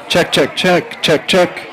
Check, check, check, check, check.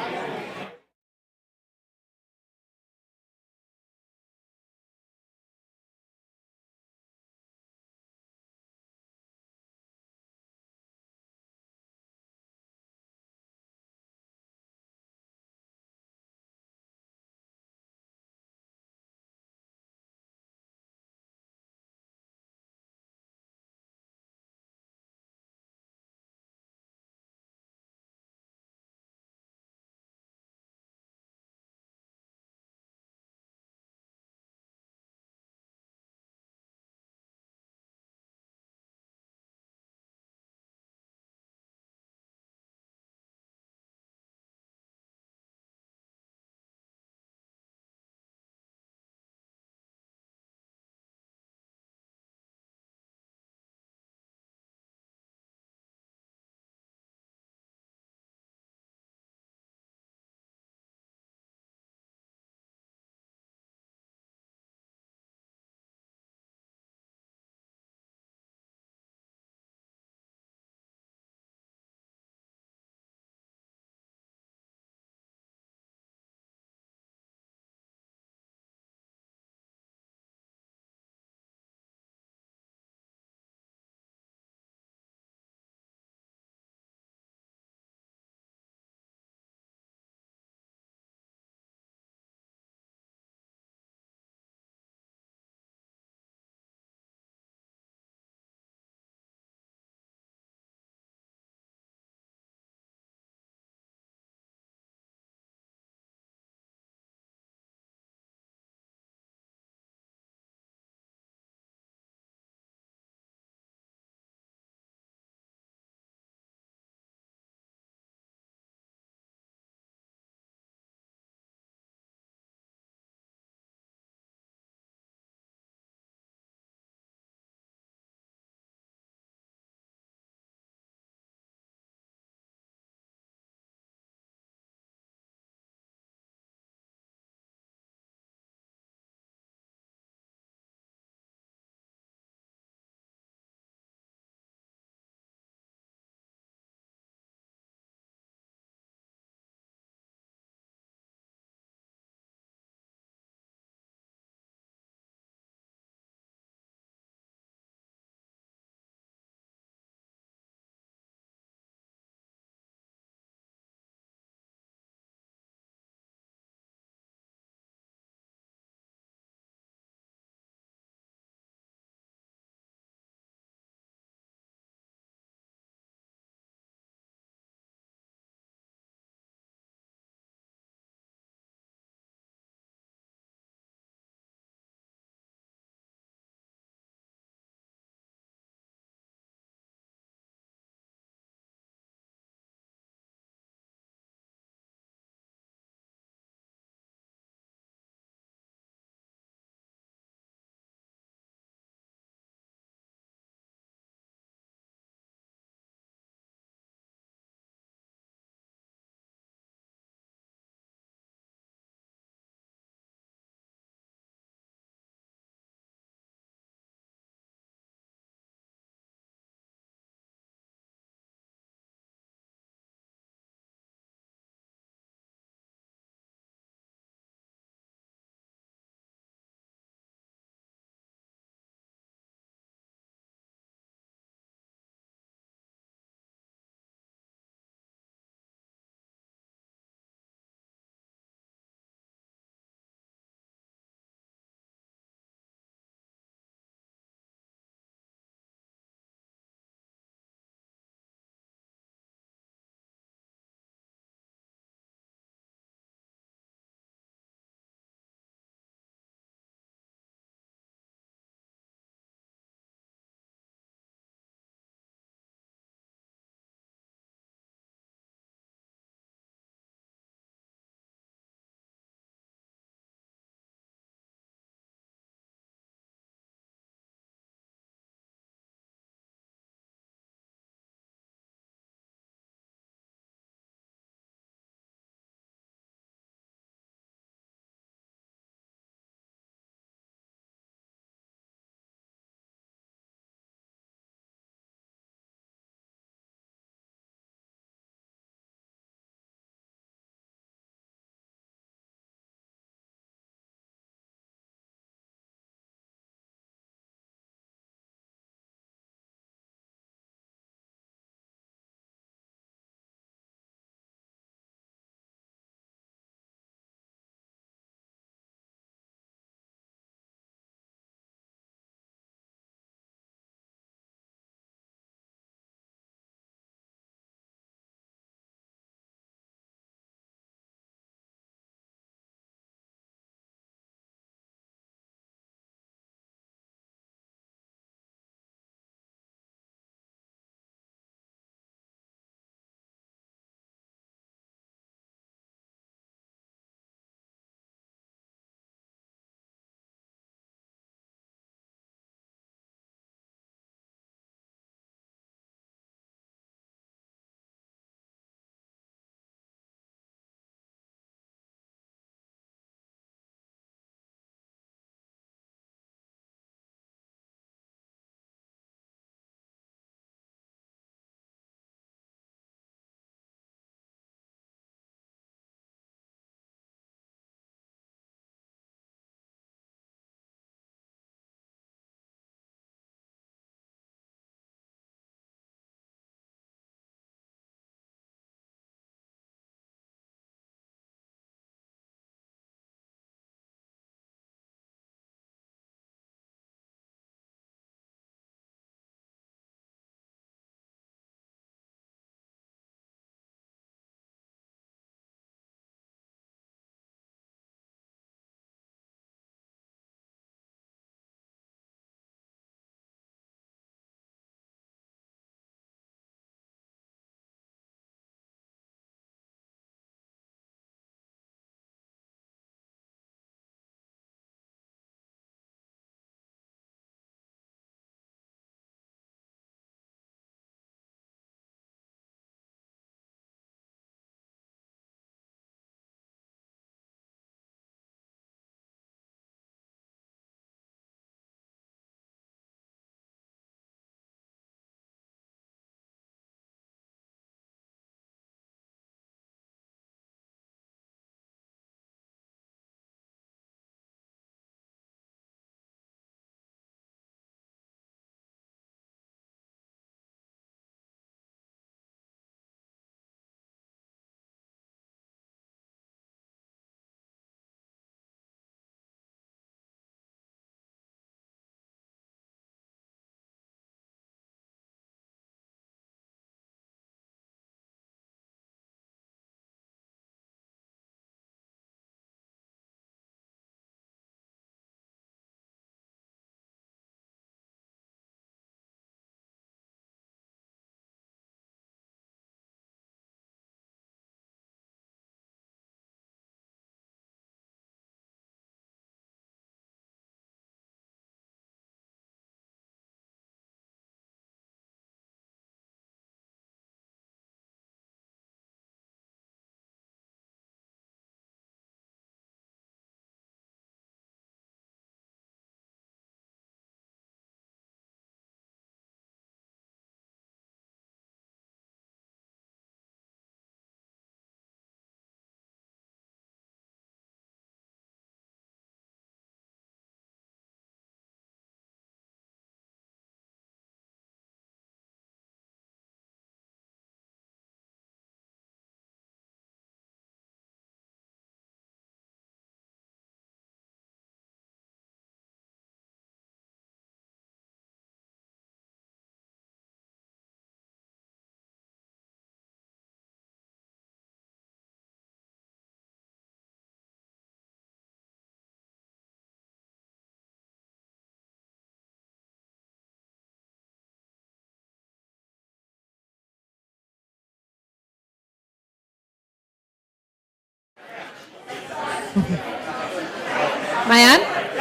Am I on?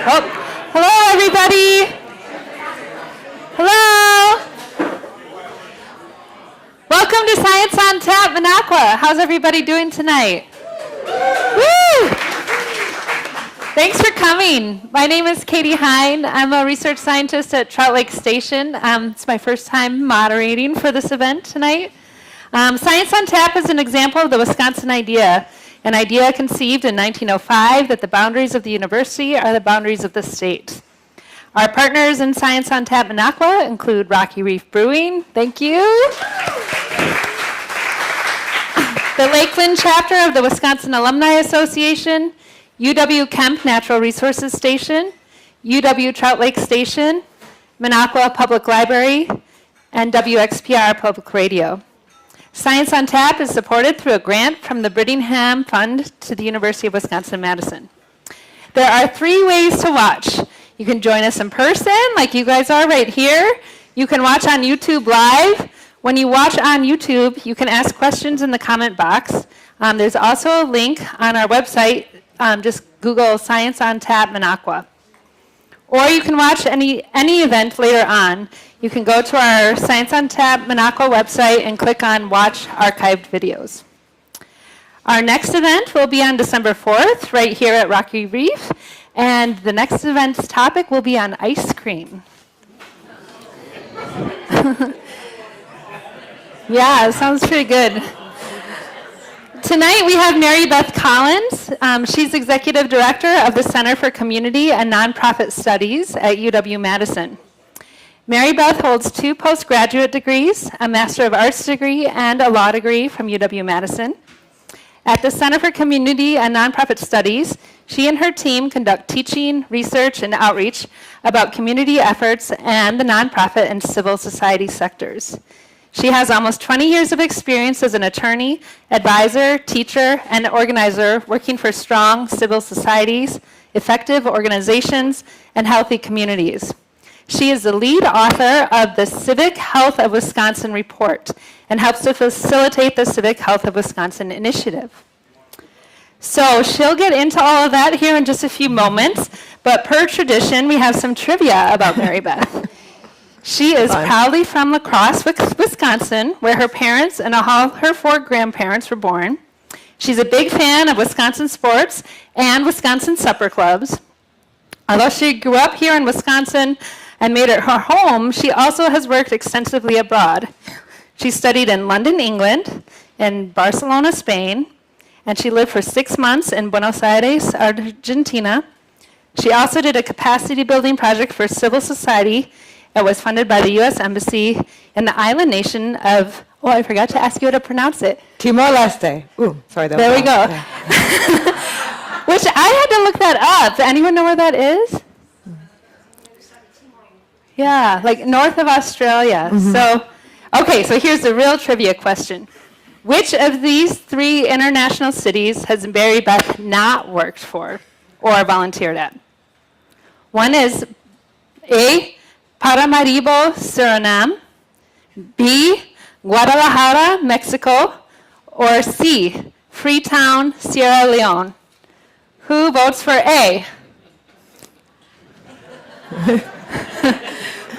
Oh, hello everybody. Hello. Welcome to Science on Tap, Minocqua. How's everybody doing tonight? Woo! Thanks for coming. My name is Katie Hine. I'm a research scientist at Trout Lake Station. It's my first time moderating for this event tonight. Science on Tap is an example of the Wisconsin idea, an idea conceived in 1905 that the boundaries of the university are the boundaries of the state. Our partners in Science on Tap Minocqua include Rocky Reef Brewing, thank you. The Lakeland chapter of the Wisconsin Alumni Association, UW Kemp Natural Resources Station, UW Trout Lake Station, Minocqua Public Library, and WXPR Public Radio. Science on Tap is supported through a grant from the Brittingham Fund to the University of Wisconsin-Madison. There are 3 ways to watch. You can join us in person, like you guys are right here. You can watch on YouTube Live. When you watch on YouTube, you can ask questions in the comment box. There's also a link on our website. Just Google Science on Tap Minocqua. Or you can watch any event later on. You can go to our Science on Tap Minocqua website and click on Watch Archived Videos. Our next event will be on December 4th, right here at Rocky Reef. And the next event's topic will be on ice cream. Yeah, it sounds pretty good. Tonight we have Mary Beth Collins. She's Executive Director of the Center for Community and Nonprofit Studies at UW-Madison. Mary Beth holds 2 postgraduate degrees, a Master of Arts degree, and a law degree from UW-Madison. At the Center for Community and Nonprofit Studies, she and her team conduct teaching, research, and outreach about community efforts and the nonprofit and civil society sectors. She has almost 20 years of experience as an attorney, advisor, teacher, and organizer working for strong civil societies, effective organizations, and healthy communities. She is the lead author of the Civic Health of Wisconsin report and helps to facilitate the Civic Health of Wisconsin initiative. So she'll get into all of that here in just a few moments, but per tradition, we have some trivia about Mary Beth. She is proudly from La Crosse, Wisconsin, where her parents and all her 4 grandparents were born. She's a big fan of Wisconsin sports and Wisconsin supper clubs. Although she grew up here in Wisconsin and made it her home, she also has worked extensively abroad. She studied in London, England, and Barcelona, Spain, and she lived for 6 months in Buenos Aires, Argentina. She also did a capacity building project for civil society. It was funded by the U.S. Embassy in the island nation of, oh, I forgot to ask you how to pronounce it. Timor-Leste. Ooh, sorry. That there was we go. Yeah. Which I had to look that up. Anyone know where that is? Yeah, like north of Australia. Mm-hmm. So here's the real trivia question. Which of these 3 international cities has Mary Beth not worked for or volunteered at? One is A, Paramaribo, Suriname, B, Guadalajara, Mexico, or C, Freetown, Sierra Leone. Who votes for A?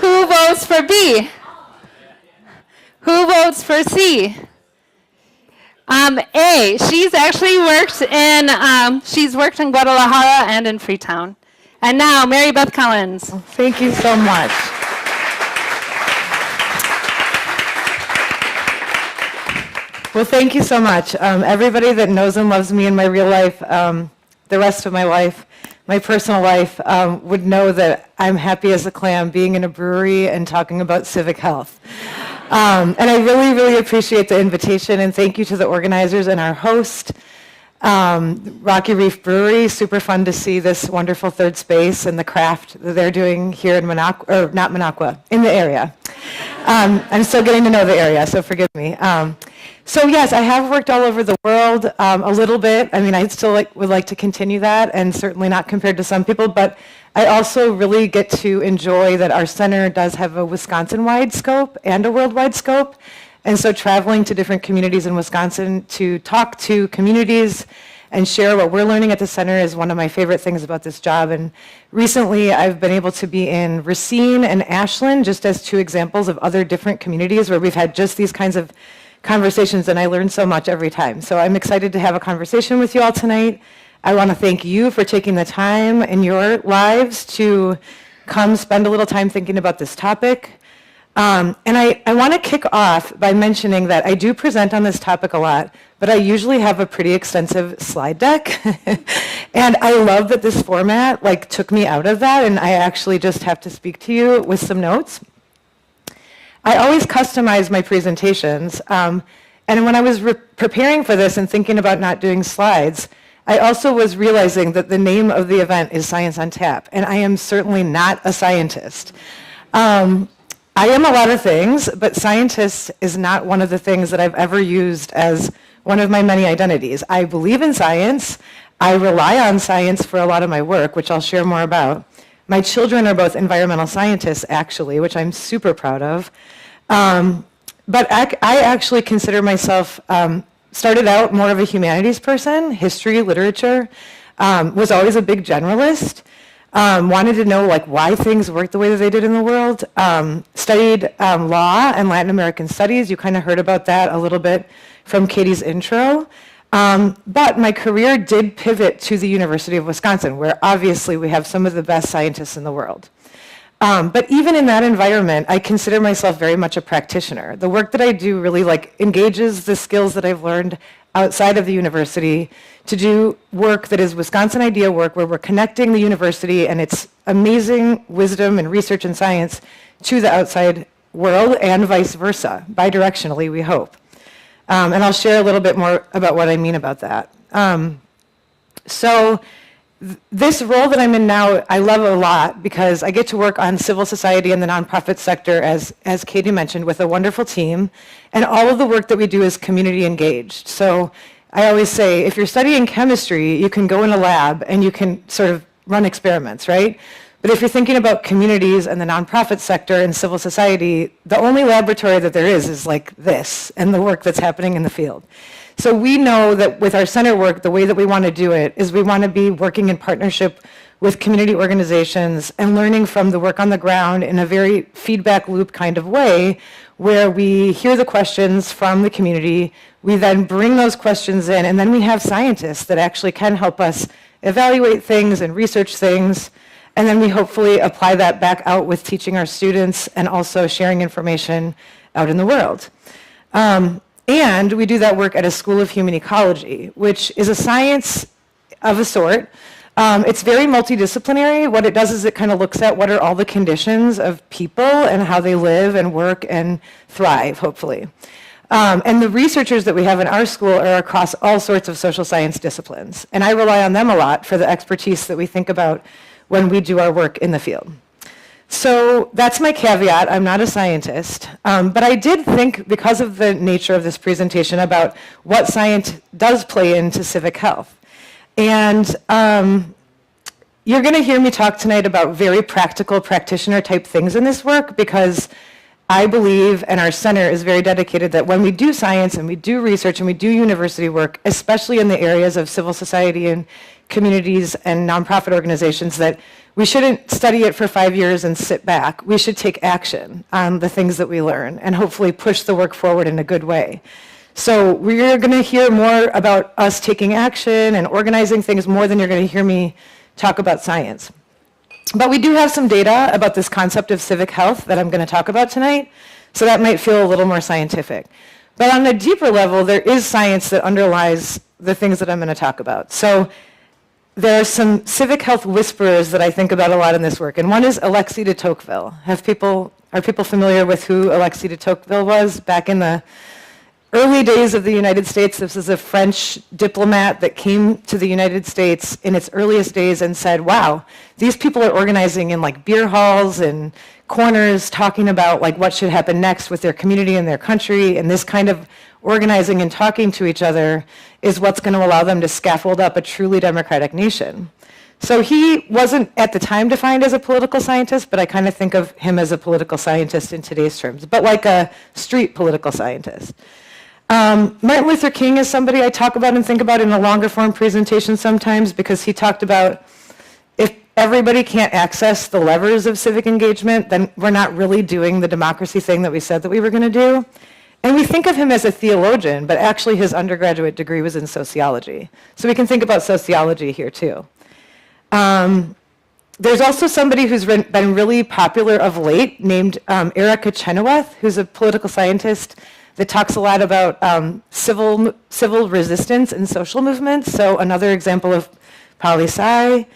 Who votes for B? Who votes for C? A, she's actually worked in Guadalajara and in Freetown. And now, Mary Beth Collins. Thank you so much. Well, thank you so much. Everybody that knows and loves me in my real life, the rest of my life, my personal life, would know that I'm happy as a clam being in a brewery and talking about civic health. And I really, really appreciate the invitation, and thank you to the organizers and our host, Rocky Reef Brewery. Super fun to see this wonderful third space and the craft that they're doing here in Minocqua, or not Minocqua, in the area. I'm still getting to know the area, so forgive me. So yes, I have worked all over the world a little bit. I mean, I still would like to continue that, and certainly not compared to some people, but I also really get to enjoy that our center does have a Wisconsin-wide scope and a worldwide scope. And so traveling to different communities in Wisconsin to talk to communities and share what we're learning at the center is one of my favorite things about this job. And recently, I've been able to be in Racine and Ashland, just as two examples of other different communities where we've had just these kinds of conversations, and I learn so much every time. So I'm excited to have a conversation with you all tonight. I want to thank you for taking the time in your lives to come spend a little time thinking about this topic. And I want to kick off by mentioning that I do present on this topic a lot, but I usually have a pretty extensive slide deck. And I love that this format took me out of that, and I actually just have to speak to you with some notes. I always customize my presentations, and when I was preparing for this and thinking about not doing slides, I also was realizing that the name of the event is Science on Tap, and I am certainly not a scientist. I am a lot of things, but scientist is not one of the things that I've ever used as one of my many identities. I believe in science. I rely on science for a lot of my work, which I'll share more about. My children are both environmental scientists, actually, which I'm super proud of. But I actually consider myself, started out more of a humanities person, history, literature, was always a big generalist, wanted to know why things work the way that they did in the world, studied law and Latin American studies. You kind of heard about that a little bit from Katie's intro. But my career did pivot to the University of Wisconsin, where obviously we have some of the best scientists in the world. But even in that environment, I consider myself very much a practitioner. The work that I do really engages the skills that I've learned outside of the university to do work that is Wisconsin idea work, where we're connecting the university and its amazing wisdom and research and science to the outside world and vice versa, bidirectionally, we hope. And I'll share a little bit more about what I mean about that. This role that I'm in now, I love a lot because I get to work on civil society and the nonprofit sector, as Katie mentioned, with a wonderful team. And all of the work that we do is community engaged. So I always say, if you're studying chemistry, you can go in a lab and you can sort of run experiments, right? But if you're thinking about communities and the nonprofit sector and civil society, the only laboratory that there is this and the work that's happening in the field. So we know that with our center work, the way that we want to do it is we want to be working in partnership with community organizations and learning from the work on the ground in a very feedback loop kind of way, where we hear the questions from the community, we then bring those questions in, and then we have scientists that actually can help us evaluate things and research things, and then we hopefully apply that back out with teaching our students and also sharing information out in the world. And we do that work at a School of Human Ecology, which is a science of a sort. It's very multidisciplinary. What it does is it kind of looks at what are all the conditions of people and how they live and work and thrive, hopefully. And the researchers that we have in our school are across all sorts of social science disciplines. And I rely on them a lot for the expertise that we think about when we do our work in the field. So that's my caveat. I'm not a scientist. But I did think, because of the nature of this presentation, about what science does play into civic health. And you're going to hear me talk tonight about very practical practitioner type things in this work, because I believe, and our center is very dedicated, that when we do science and we do research and we do university work, especially in the areas of civil society and communities and nonprofit organizations, that we shouldn't study it for 5 years and sit back. We should take action on the things that we learn and hopefully push the work forward in a good way. So we're going to hear more about us taking action and organizing things more than you're going to hear me talk about science. But we do have some data about this concept of civic health that I'm going to talk about tonight, so that might feel a little more scientific. But on a deeper level, there is science that underlies the things that I'm going to talk about. So there are some civic health whisperers that I think about a lot in this work, and one is Alexis de Tocqueville. Are people familiar with who Alexis de Tocqueville was back in the early days of the United States? This is a French diplomat that came to the United States in its earliest days and said, wow, these people are organizing in beer halls and corners, talking about what should happen next with their community and their country, and this kind of organizing and talking to each other is what's going to allow them to scaffold up a truly democratic nation. So he wasn't at the time defined as a political scientist, but I kind of think of him as a political scientist in today's terms, but like a street political scientist. Martin Luther King is somebody I talk about and think about in a longer form presentation sometimes because he talked about if everybody can't access the levers of civic engagement, then we're not really doing the democracy thing that we said that we were going to do. And we think of him as a theologian, but actually his undergraduate degree was in sociology. So we can think about sociology here too. There's also somebody who's been really popular of late named Erica Chenoweth, who's a political scientist that talks a lot about civil resistance and social movements. So another example of poli-sci.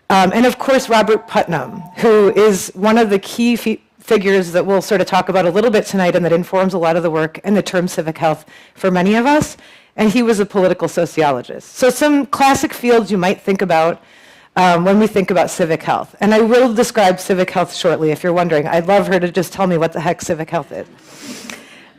And of course, Robert Putnam, who is one of the key figures that we'll sort of talk about a little bit tonight and that informs a lot of the work and the term civic health for many of us. And he was a political sociologist. So some classic fields you might think about when we think about civic health. And I will describe civic health shortly if you're wondering. I'd love her to just tell me what the heck civic health is.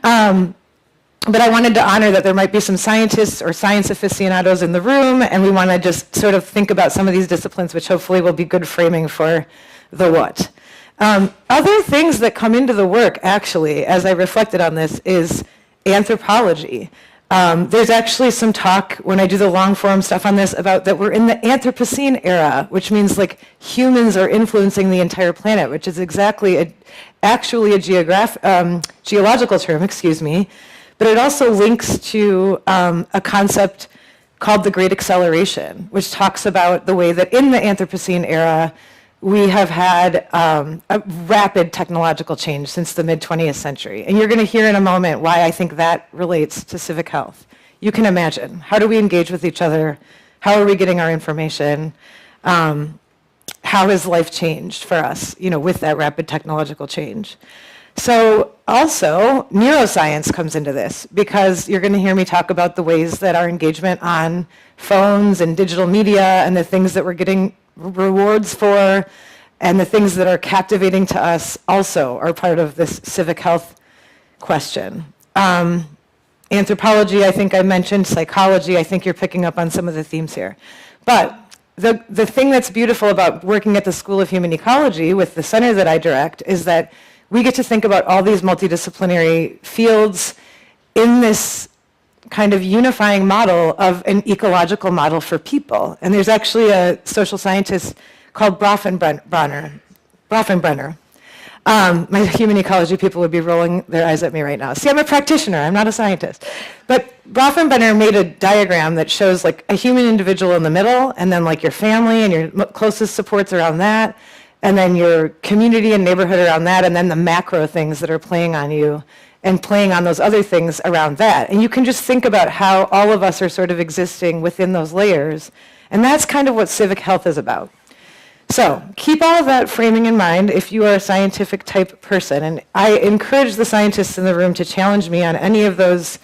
But I wanted to honor that there might be some scientists or science aficionados in the room, and we want to just sort of think about some of these disciplines, which hopefully will be good framing for the what. Other things that come into the work, actually, as I reflected on this, is anthropology. There's actually some talk when I do the long form stuff on this about that we're in the Anthropocene era, which means like humans are influencing the entire planet, which is actually a geological term, excuse me, but it also links to a concept called the Great Acceleration, which talks about the way that in the Anthropocene era, we have had a rapid technological change since the mid-20th century. And you're going to hear in a moment why I think that relates to civic health. You can imagine, how do we engage with each other? How are we getting our information? How has life changed for us, with that rapid technological change? So also, neuroscience comes into this because you're going to hear me talk about the ways that our engagement on phones and digital media and the things that we're getting rewards for and the things that are captivating to us also are part of this civic health question. Anthropology, I think I mentioned, psychology, I think you're picking up on some of the themes here. But the thing that's beautiful about working at the School of Human Ecology with the center that I direct is that we get to think about all these multidisciplinary fields in this kind of unifying model of an ecological model for people. And there's actually a social scientist called Bronfenbrenner. My human ecology people would be rolling their eyes at me right now. See, I'm a practitioner, I'm not a scientist. But Bronfenbrenner made a diagram that shows like a human individual in the middle, and then like your family and your closest supports around that, and then your community and neighborhood around that, and then the macro things that are playing on you and playing on those other things around that. And you can just think about how all of us are sort of existing within those layers. And that's kind of what civic health is about. So keep all of that framing in mind if you are a scientific type person. And I encourage the scientists in the room to challenge me on any of those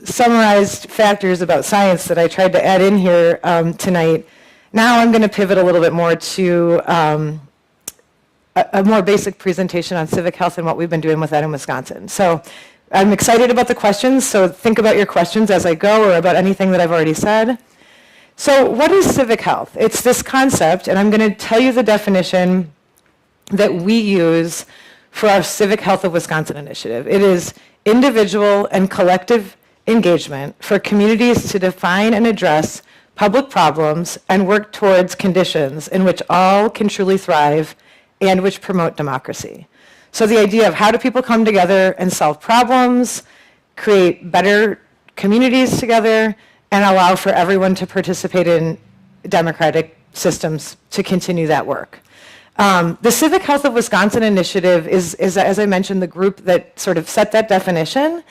summarized factors about science that I tried to add in here tonight. Now I'm going to pivot a little bit more to a more basic presentation on civic health and what we've been doing with that in Wisconsin. So I'm excited about the questions, so think about your questions as I go or about anything that I've already said. So what is civic health? It's this concept, and I'm going to tell you the definition that we use for our Civic Health of Wisconsin initiative. It is individual and collective engagement for communities to define and address public problems and work towards conditions in which all can truly thrive and which promote democracy. So the idea of how do people come together and solve problems, create better communities together, and allow for everyone to participate in democratic systems to continue that work. The Civic Health of Wisconsin initiative is, as I mentioned, the group that sort of set that definition.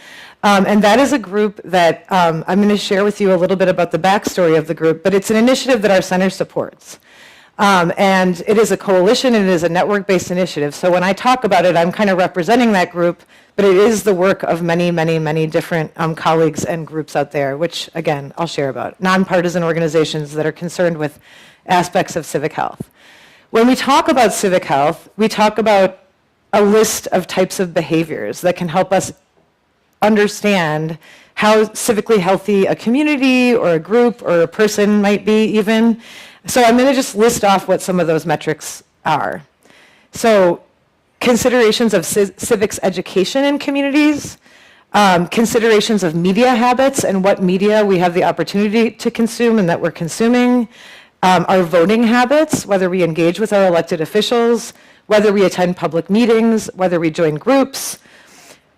And that is a group that I'm going to share with you a little bit about the backstory of the group, but it's an initiative that our center supports. And it is a coalition, and it is a network-based initiative. So when I talk about it, I'm kind of representing that group, but it is the work of many, many, many different colleagues and groups out there, which, again, I'll share about. Nonpartisan organizations that are concerned with aspects of civic health. When we talk about civic health, we talk about a list of types of behaviors that can help us understand how civically healthy a community or a group or a person might be even. So I'm going to just list off what some of those metrics are. So considerations of civics education in communities, considerations of media habits and what media we have the opportunity to consume and that we're consuming, our voting habits, whether we engage with our elected officials, whether we attend public meetings, whether we join groups,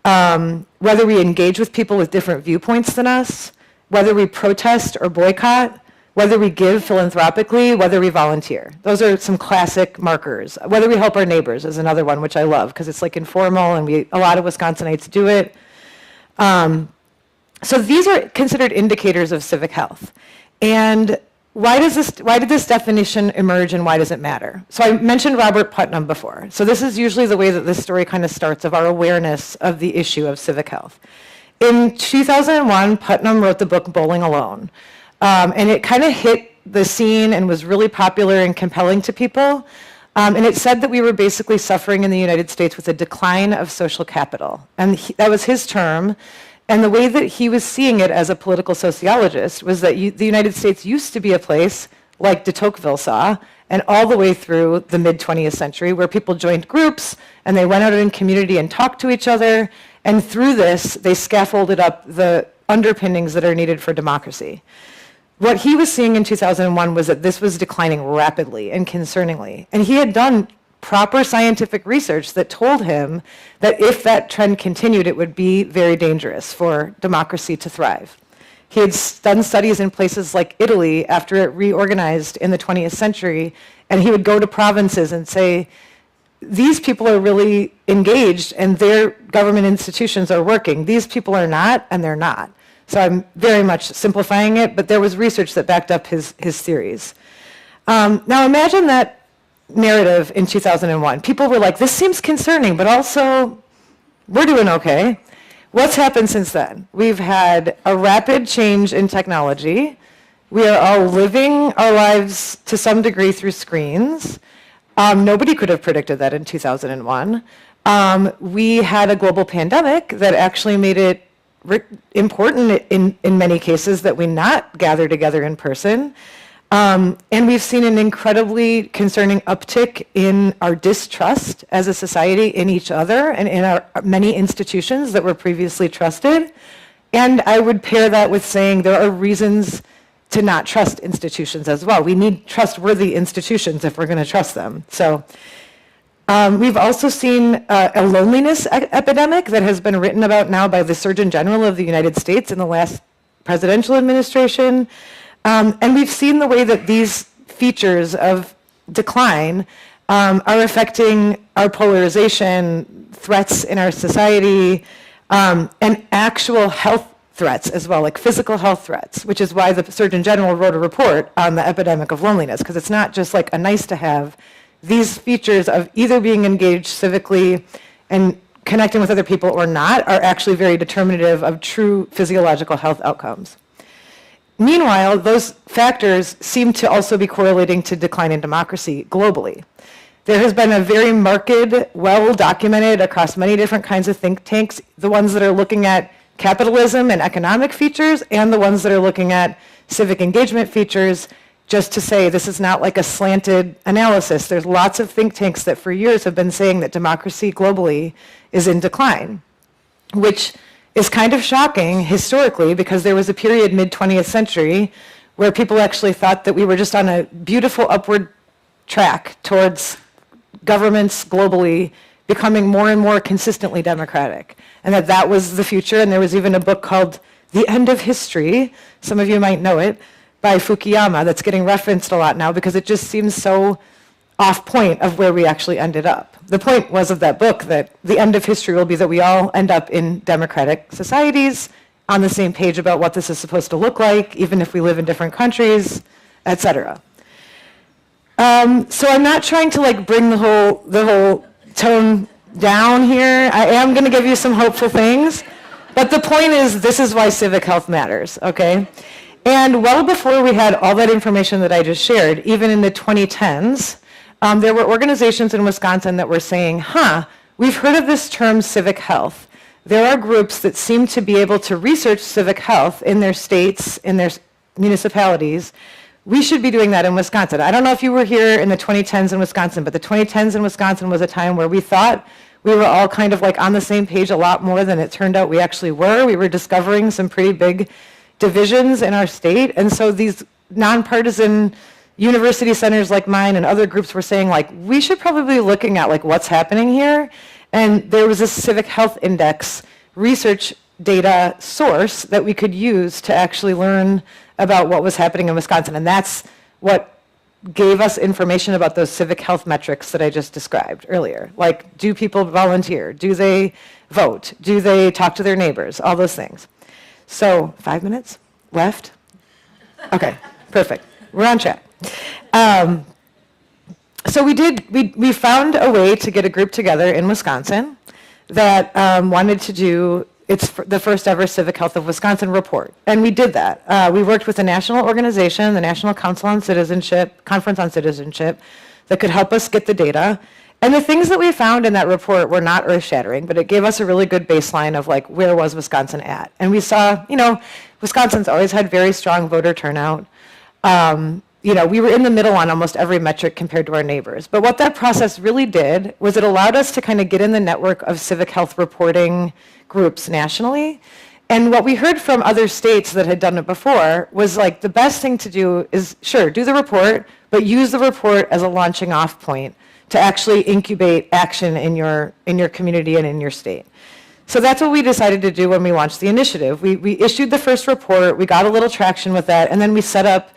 whether we engage with people with different viewpoints than us, whether we protest or boycott, whether we give philanthropically, whether we volunteer. Those are some classic markers. Whether we help our neighbors is another one, which I love because it's like informal and a lot of Wisconsinites do it. So these are considered indicators of civic health. And why did this definition emerge and why does it matter? So I mentioned Robert Putnam before. So this is usually the way that this story kind of starts of our awareness of the issue of civic health. In 2001, Putnam wrote the book Bowling Alone. And it kind of hit the scene and was really popular and compelling to people. And it said that we were basically suffering in the United States with a decline of social capital. And that was his term. And the way that he was seeing it as a political sociologist was that the United States used to be a place like de Tocqueville saw, and all the way through the mid-20th century, where people joined groups and they went out in community and talked to each other. And through this, they scaffolded up the underpinnings that are needed for democracy. What he was seeing in 2001 was that this was declining rapidly and concerningly. And he had done proper scientific research that told him that if that trend continued, it would be very dangerous for democracy to thrive. He had done studies in places like Italy after it reorganized in the 20th century, and he would go to provinces and say, these people are really engaged and their government institutions are working. These people are not, and they're not. So I'm very much simplifying it, but there was research that backed up his theories. Now imagine that narrative in 2001. People were like, this seems concerning, but also we're doing okay. What's happened since then? We've had a rapid change in technology. We are all living our lives to some degree through screens. Nobody could have predicted that in 2001. We had a global pandemic that actually made it important in many cases that we not gather together in person. And we've seen an incredibly concerning uptick in our distrust as a society in each other and in our many institutions that were previously trusted. And I would pair that with saying there are reasons to not trust institutions as well. We need trustworthy institutions if we're going to trust them. So we've also seen a loneliness epidemic that has been written about now by the Surgeon General of the United States in the last presidential administration. And we've seen the way that these features of decline are affecting our polarization, threats in our society, and actual health threats as well, like physical health threats, which is why the Surgeon General wrote a report on the epidemic of loneliness, because it's not just like a nice to have. These features of either being engaged civically and connecting with other people or not are actually very determinative of true physiological health outcomes. Meanwhile, those factors seem to also be correlating to decline in democracy globally. There has been a very marked, well documented across many different kinds of think tanks, the ones that are looking at capitalism and economic features and the ones that are looking at civic engagement features, just to say this is not like a slanted analysis. There's lots of think tanks that for years have been saying that democracy globally is in decline, which is kind of shocking historically because there was a period mid-20th century where people actually thought that we were just on a beautiful upward track towards governments globally becoming more and more consistently democratic, and that was the future. And there was even a book called The End of History, some of you might know it, by Fukuyama that's getting referenced a lot now because it just seems so off point of where we actually ended up. The point was of that book that the end of history will be that we all end up in democratic societies on the same page about what this is supposed to look like, even if we live in different countries, etc. So I'm not trying to like bring the whole tone down here. I am going to give you some hopeful things, but the point is this is why civic health matters, okay? And well before we had all that information that I just shared, even in the 2010s, there were organizations in Wisconsin that were saying, we've heard of this term civic health. There are groups that seem to be able to research civic health in their states, in their municipalities. We should be doing that in Wisconsin. I don't know if you were here in the 2010s in Wisconsin, but the 2010s in Wisconsin was a time where we thought We were all kind of like on the same page a lot more than it turned out we actually were. We were discovering some pretty big divisions in our state. And so these nonpartisan university centers like mine and other groups were saying, like, we should probably be looking at like what's happening here. And there was a Civic Health Index research data source that we could use to actually learn about what was happening in Wisconsin. And that's what gave us information about those civic health metrics that I just described earlier. Like, do people volunteer? Do they vote? Do they talk to their neighbors? All those things. So 5 minutes left? Okay, perfect. We're on track. So we found a way to get a group together in Wisconsin that wanted to do the first ever Civic Health of Wisconsin report. And we did that. We worked with a national organization, the National Council on Citizenship, Conference on Citizenship, that could help us get the data. And the things that we found in that report were not earth-shattering, but it gave us a really good baseline of like, where was Wisconsin at? And we saw, Wisconsin's always had very strong voter turnout. We were in the middle on almost every metric compared to our neighbors. But what that process really did was it allowed us to kind of get in the network of civic health reporting groups nationally. And what we heard from other states that had done it before was like, the best thing to do is, sure, do the report, but use the report as a launching off point to actually incubate action in your community and in your state. So that's what we decided to do when we launched the initiative. We issued the first report, we got a little traction with that, and then we set up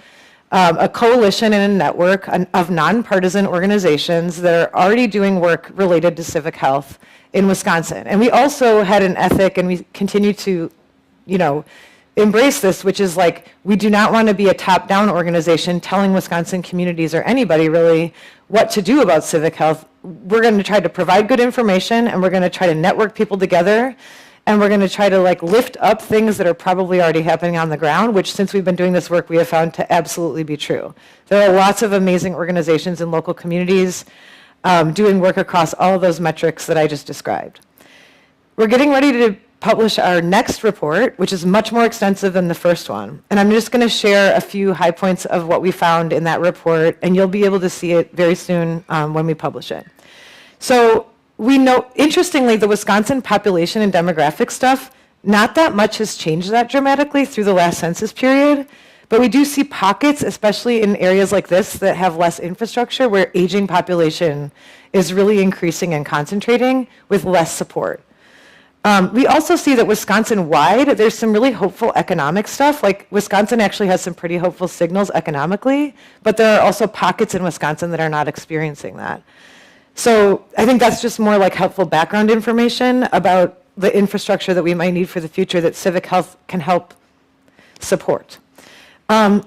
a coalition and a network of nonpartisan organizations that are already doing work related to civic health in Wisconsin. And we also had an ethic, and we continue to, embrace this, which is like, we do not want to be a top-down organization telling Wisconsin communities or anybody really what to do about civic health. We're going to try to provide good information, and we're going to try to network people together, and we're going to try to like lift up things that are probably already happening on the ground, which since we've been doing this work, we have found to absolutely be true. There are lots of amazing organizations in local communities doing work across all of those metrics that I just described. We're getting ready to publish our next report, which is much more extensive than the first one. And I'm just going to share a few high points of what we found in that report, and you'll be able to see it very soon when we publish it. So we know, interestingly, the Wisconsin population and demographic stuff, not that much has changed that dramatically through the last census period, but we do see pockets, especially in areas like this that have less infrastructure, where aging population is really increasing and concentrating with less support. We also see that Wisconsin-wide, there's some really hopeful economic stuff. Like, Wisconsin actually has some pretty hopeful signals economically, but there are also pockets in Wisconsin that are not experiencing that. So I think that's just more like helpful background information about the infrastructure that we might need for the future that civic health can help support.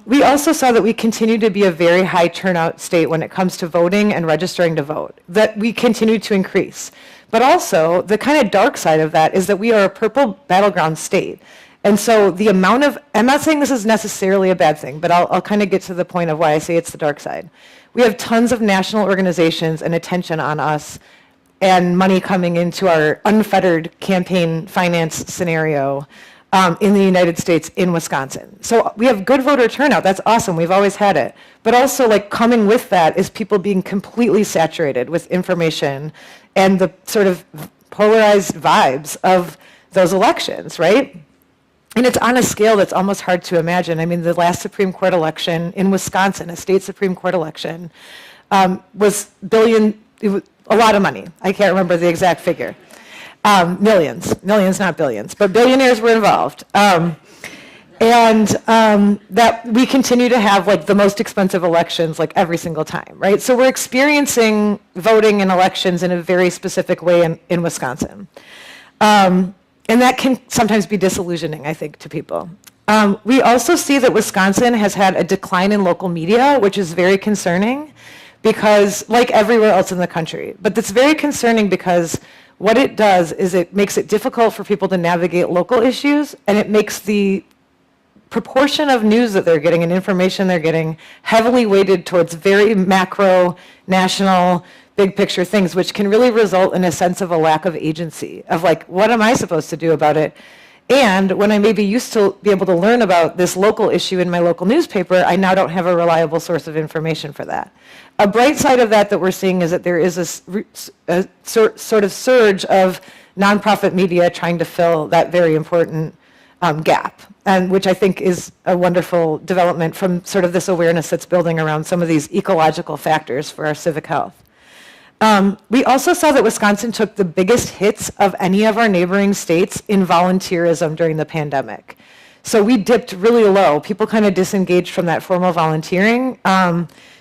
We also saw that we continue to be a very high turnout state when it comes to voting and registering to vote, that we continue to increase. But also, the kind of dark side of that is that we are a purple battleground state. And so the amount of, I'm not saying this is necessarily a bad thing, but I'll kind of get to the point of why I say it's the dark side. We have tons of national organizations and attention on us and money coming into our unfettered campaign finance scenario in the United States in Wisconsin. So we have good voter turnout. That's awesome. We've always had it. But also, like, coming with that is people being completely saturated with information and the sort of polarized vibes of those elections, right? And it's on a scale that's almost hard to imagine. I mean, the last Supreme Court election in Wisconsin, a state Supreme Court election, was a lot of money. I can't remember the exact figure. Millions, not billions, but billionaires were involved. That we continue to have like the most expensive elections like every single time, right? So we're experiencing voting and elections in a very specific way in Wisconsin. And that can sometimes be disillusioning, I think, to people. We also see that Wisconsin has had a decline in local media, which is very concerning because, like everywhere else in the country, but that's very concerning because what it does is it makes it difficult for people to navigate local issues, and it makes the proportion of news that they're getting and information they're getting heavily weighted towards very macro, national, big picture things, which can really result in a sense of a lack of agency, of like, what am I supposed to do about it? And when I maybe used to be able to learn about this local issue in my local newspaper, I now don't have a reliable source of information for that. A bright side of that we're seeing is that there is a sort of surge of nonprofit media trying to fill that very important gap, and which I think is a wonderful development from sort of this awareness that's building around some of these ecological factors for our civic health. We also saw that Wisconsin took the biggest hits of any of our neighboring states in volunteerism during the pandemic. So we dipped really low. People kind of disengaged from that formal volunteering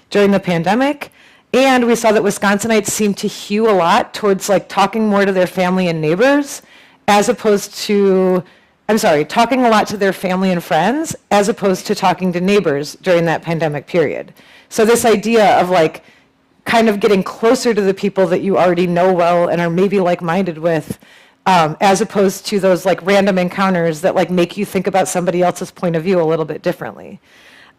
during the pandemic. And we saw that Wisconsinites seemed to hew a lot towards like talking more to their family and neighbors as opposed to, talking a lot to their family and friends as opposed to talking to neighbors during that pandemic period. So this idea of like kind of getting closer to the people that you already know well and are maybe like-minded with, as opposed to those like random encounters that like make you think about somebody else's point of view a little bit differently.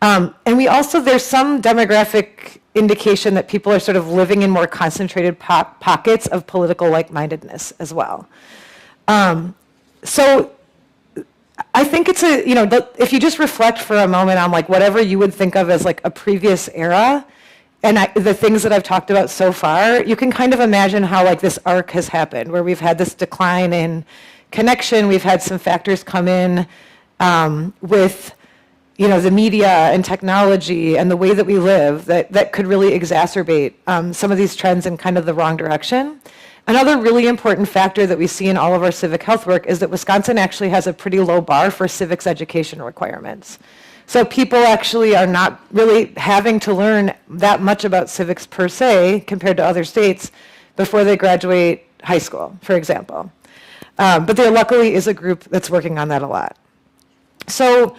And we also, there's some demographic indication that people are sort of living in more concentrated pockets of political like-mindedness as well. So I think it's if you just reflect for a moment on like whatever you would think of as like a previous era, and the things that I've talked about so far, you can kind of imagine how like this arc has happened, where we've had this decline in connection, we've had some factors come in with the media and technology and the way that we live that could really exacerbate some of these trends in kind of the wrong direction. Another really important factor that we see in all of our civic health work is that Wisconsin actually has a pretty low bar for civics education requirements. So people actually are not really having to learn that much about civics per se compared to other states before they graduate high school, for example. But there luckily is a group that's working on that a lot. So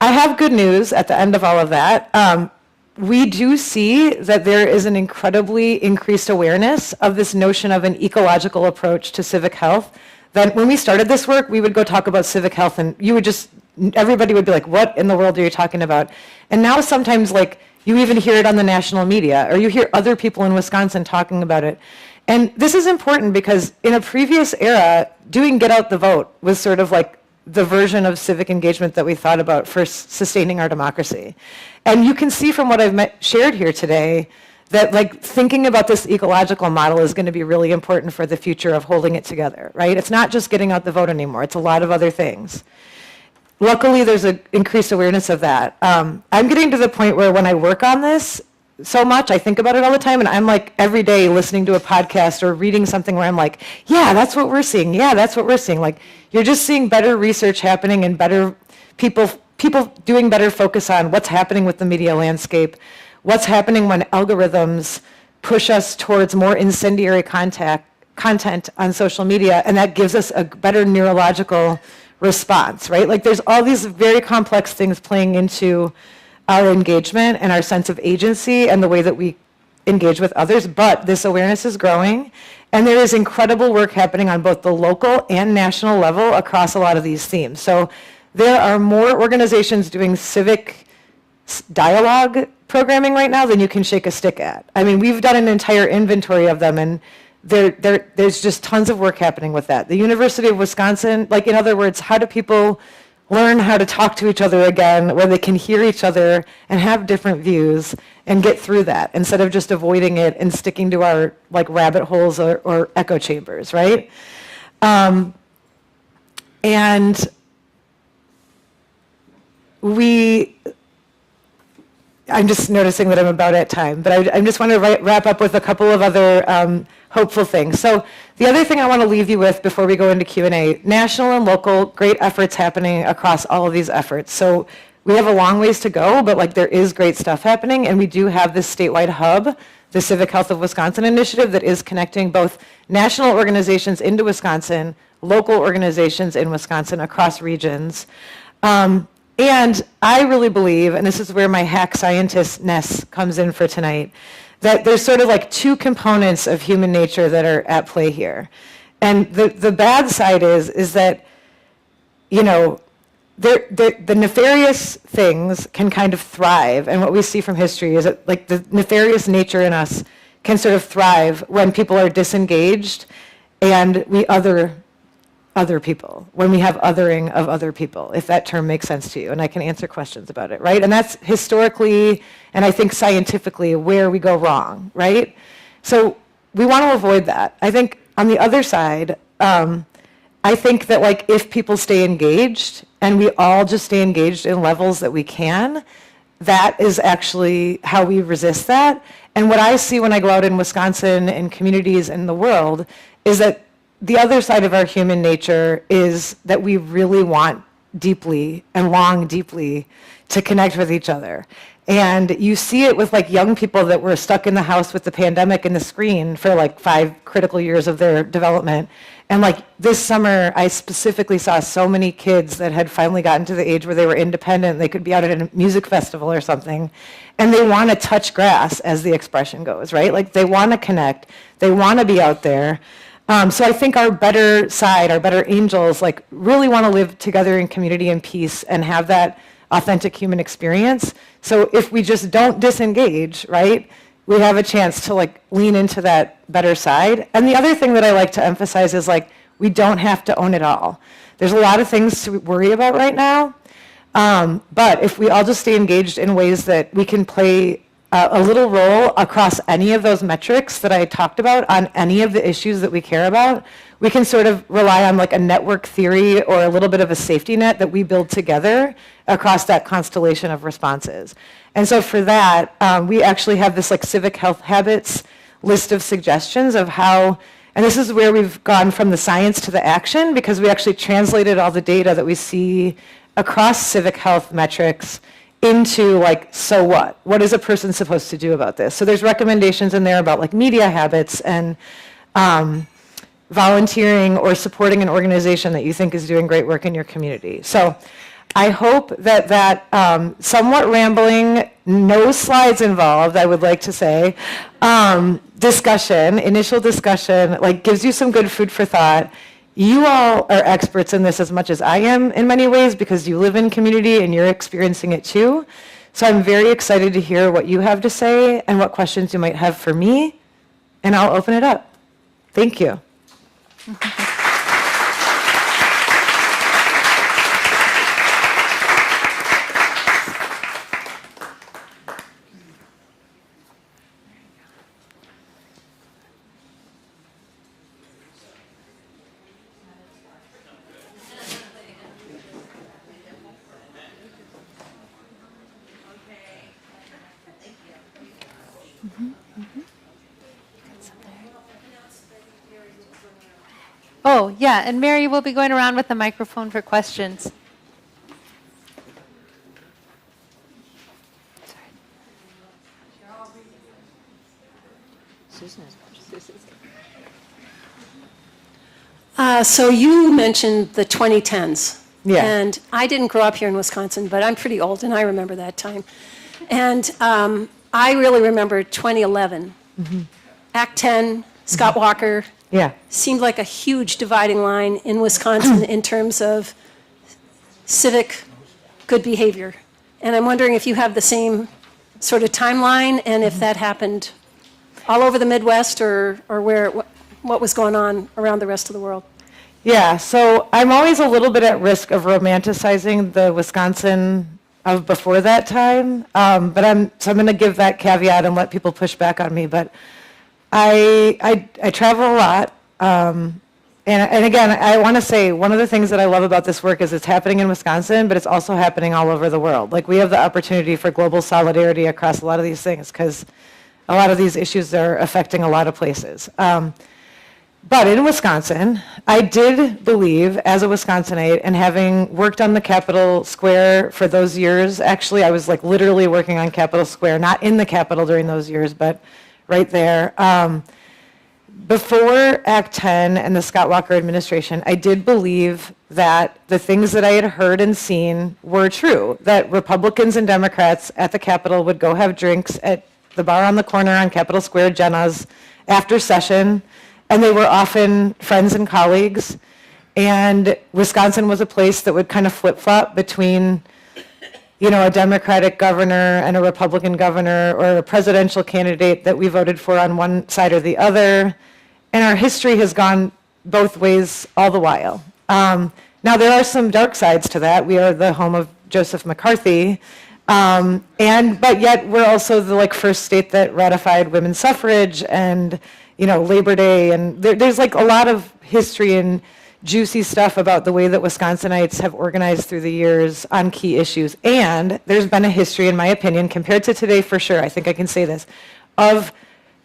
I have good news at the end of all of that. We do see that there is an incredibly increased awareness of this notion of an ecological approach to civic health. That when we started this work, we would go talk about civic health and everybody would be like, what in the world are you talking about? And now sometimes like you even hear it on the national media or you hear other people in Wisconsin talking about it. And this is important because in a previous era, doing get out the vote was sort of like the version of civic engagement that we thought about for sustaining our democracy. And you can see from what I've shared here today that like thinking about this ecological model is going to be really important for the future of holding it together, right? It's not just getting out the vote anymore. It's a lot of other things. Luckily, there's an increased awareness of that. I'm getting to the point where when I work on this so much, I think about it all the time, and I'm like every day listening to a podcast or reading something where I'm like, yeah, that's what we're seeing. Yeah, that's what we're seeing. Like you're just seeing better research happening and better people doing better focus on what's happening with the media landscape, what's happening when algorithms push us towards more incendiary content on social media, and that gives us a better neurological response, right? Like there's all these very complex things playing into our engagement and our sense of agency and the way that we engage with others, but this awareness is growing, and there is incredible work happening on both the local and national level across a lot of these themes. So there are more organizations doing civic dialogue programming right now than you can shake a stick at. I mean, we've done an entire inventory of them, and there's just tons of work happening with that. The University of Wisconsin, like in other words, how do people learn how to talk to each other again where they can hear each other and have different views and get through that instead of just avoiding it and sticking to our like rabbit holes or echo chambers, right? And I'm just noticing that I'm about at time, but I just want to wrap up with a couple of other hopeful things. So the other thing I want to leave you with before we go into Q&A, national and local, great efforts happening across all of these efforts. So we have a long ways to go, but like there is great stuff happening, and we do have this statewide hub, the Civic Health of Wisconsin initiative that is connecting both national organizations into Wisconsin, local organizations in Wisconsin across regions. And I really believe, and this is where my hack scientist-ness comes in for tonight, that there's sort of like two components of human nature that are at play here. And the bad side is that, the nefarious things can kind of thrive. And what we see from history is that like the nefarious nature in us can sort of thrive when people are disengaged and we other other people, when we have othering of other people, if that term makes sense to you, and I can answer questions about it, right? And that's historically, and I think scientifically, where we go wrong, right? So we want to avoid that. I think on the other side, I think that like if people stay engaged, and we all just stay engaged in levels that we can, that is actually how we resist that. And what I see when I go out in Wisconsin and communities in the world is that the other side of our human nature is that we really want deeply and long deeply to connect with each other. And you see it with like young people that were stuck in the house with the pandemic and the screen for like 5 critical years of their development. And like this summer, I specifically saw so many kids that had finally gotten to the age where they were independent. They could be out at a music festival or something. And they want to touch grass, as the expression goes, right? Like they want to connect. They want to be out there. So I think our better side, our better angels, like really want to live together in community and peace and have that authentic human experience. So if we just don't disengage, right, we have a chance to like lean into that better side. And the other thing that I like to emphasize is like we don't have to own it all. There's a lot of things to worry about right now. But if we all just stay engaged in ways that we can play a little role across any of those metrics that I talked about on any of the issues that we care about, we can sort of rely on like a network theory or a little bit of a safety net that we build together across that constellation of responses. And so for that, we actually have this like civic health habits list of suggestions of how, and this is where we've gone from the science to the action, because we actually translated all the data that we see across civic health metrics into like, so what? What is a person supposed to do about this? So there's recommendations in there about like media habits and volunteering or supporting an organization that you think is doing great work in your community. So I hope that that somewhat rambling, no slides involved, I would like to say, initial discussion, like gives you some good food for thought. You all are experts in this as much as I am in many ways because you live in community and you're experiencing it too. So I'm very excited to hear what you have to say and what questions you might have for me, and I'll open it up. Thank you. Oh, yeah, and Mary will be going around with the microphone for questions. So you mentioned the 2010s. Yeah. And I didn't grow up here in Wisconsin, but I'm pretty old, and I remember that time. And I really remember 2011. Mm-hmm. Act 10, Scott Walker. Yeah. Seemed like a huge dividing line in Wisconsin in terms of civic good behavior. And I'm wondering if you have the same sort of timeline and if that happened all over the Midwest or what was going on around the rest of the world. Yeah, so I'm always a little bit at risk of romanticizing the Wisconsin of before that time, but I'm going to give that caveat and let people push back on me. But I travel a lot, and again, I want to say one of the things that I love about this work is it's happening in Wisconsin, but it's also happening all over the world. Like we have the opportunity for global solidarity across a lot of these things because a lot of these issues are affecting a lot of places. But in Wisconsin, I did believe, as a Wisconsinite, and having worked on the Capitol Square for those years, actually I was like literally working on Capitol Square, not in the Capitol during those years, but right there. Before Act 10 and the Scott Walker administration, I did believe that the things that I had heard and seen were true, that Republicans and Democrats at the Capitol would go have drinks at the bar on the corner on Capitol Square, Jenna's, after session, and they were often friends and colleagues. And Wisconsin was a place that would kind of flip-flop between, you know, a Democratic governor and a Republican governor or a presidential candidate that we voted for on one side or the other. And our history has gone both ways all the while. Now, there are some dark sides to that. We are the home of Joseph McCarthy, but yet we're also the first state that ratified women's suffrage and Labor Day, and there's a lot of history and juicy stuff about the way that Wisconsinites have organized through the years on key issues. And there's been a history, in my opinion, compared to today for sure, I think I can say this, of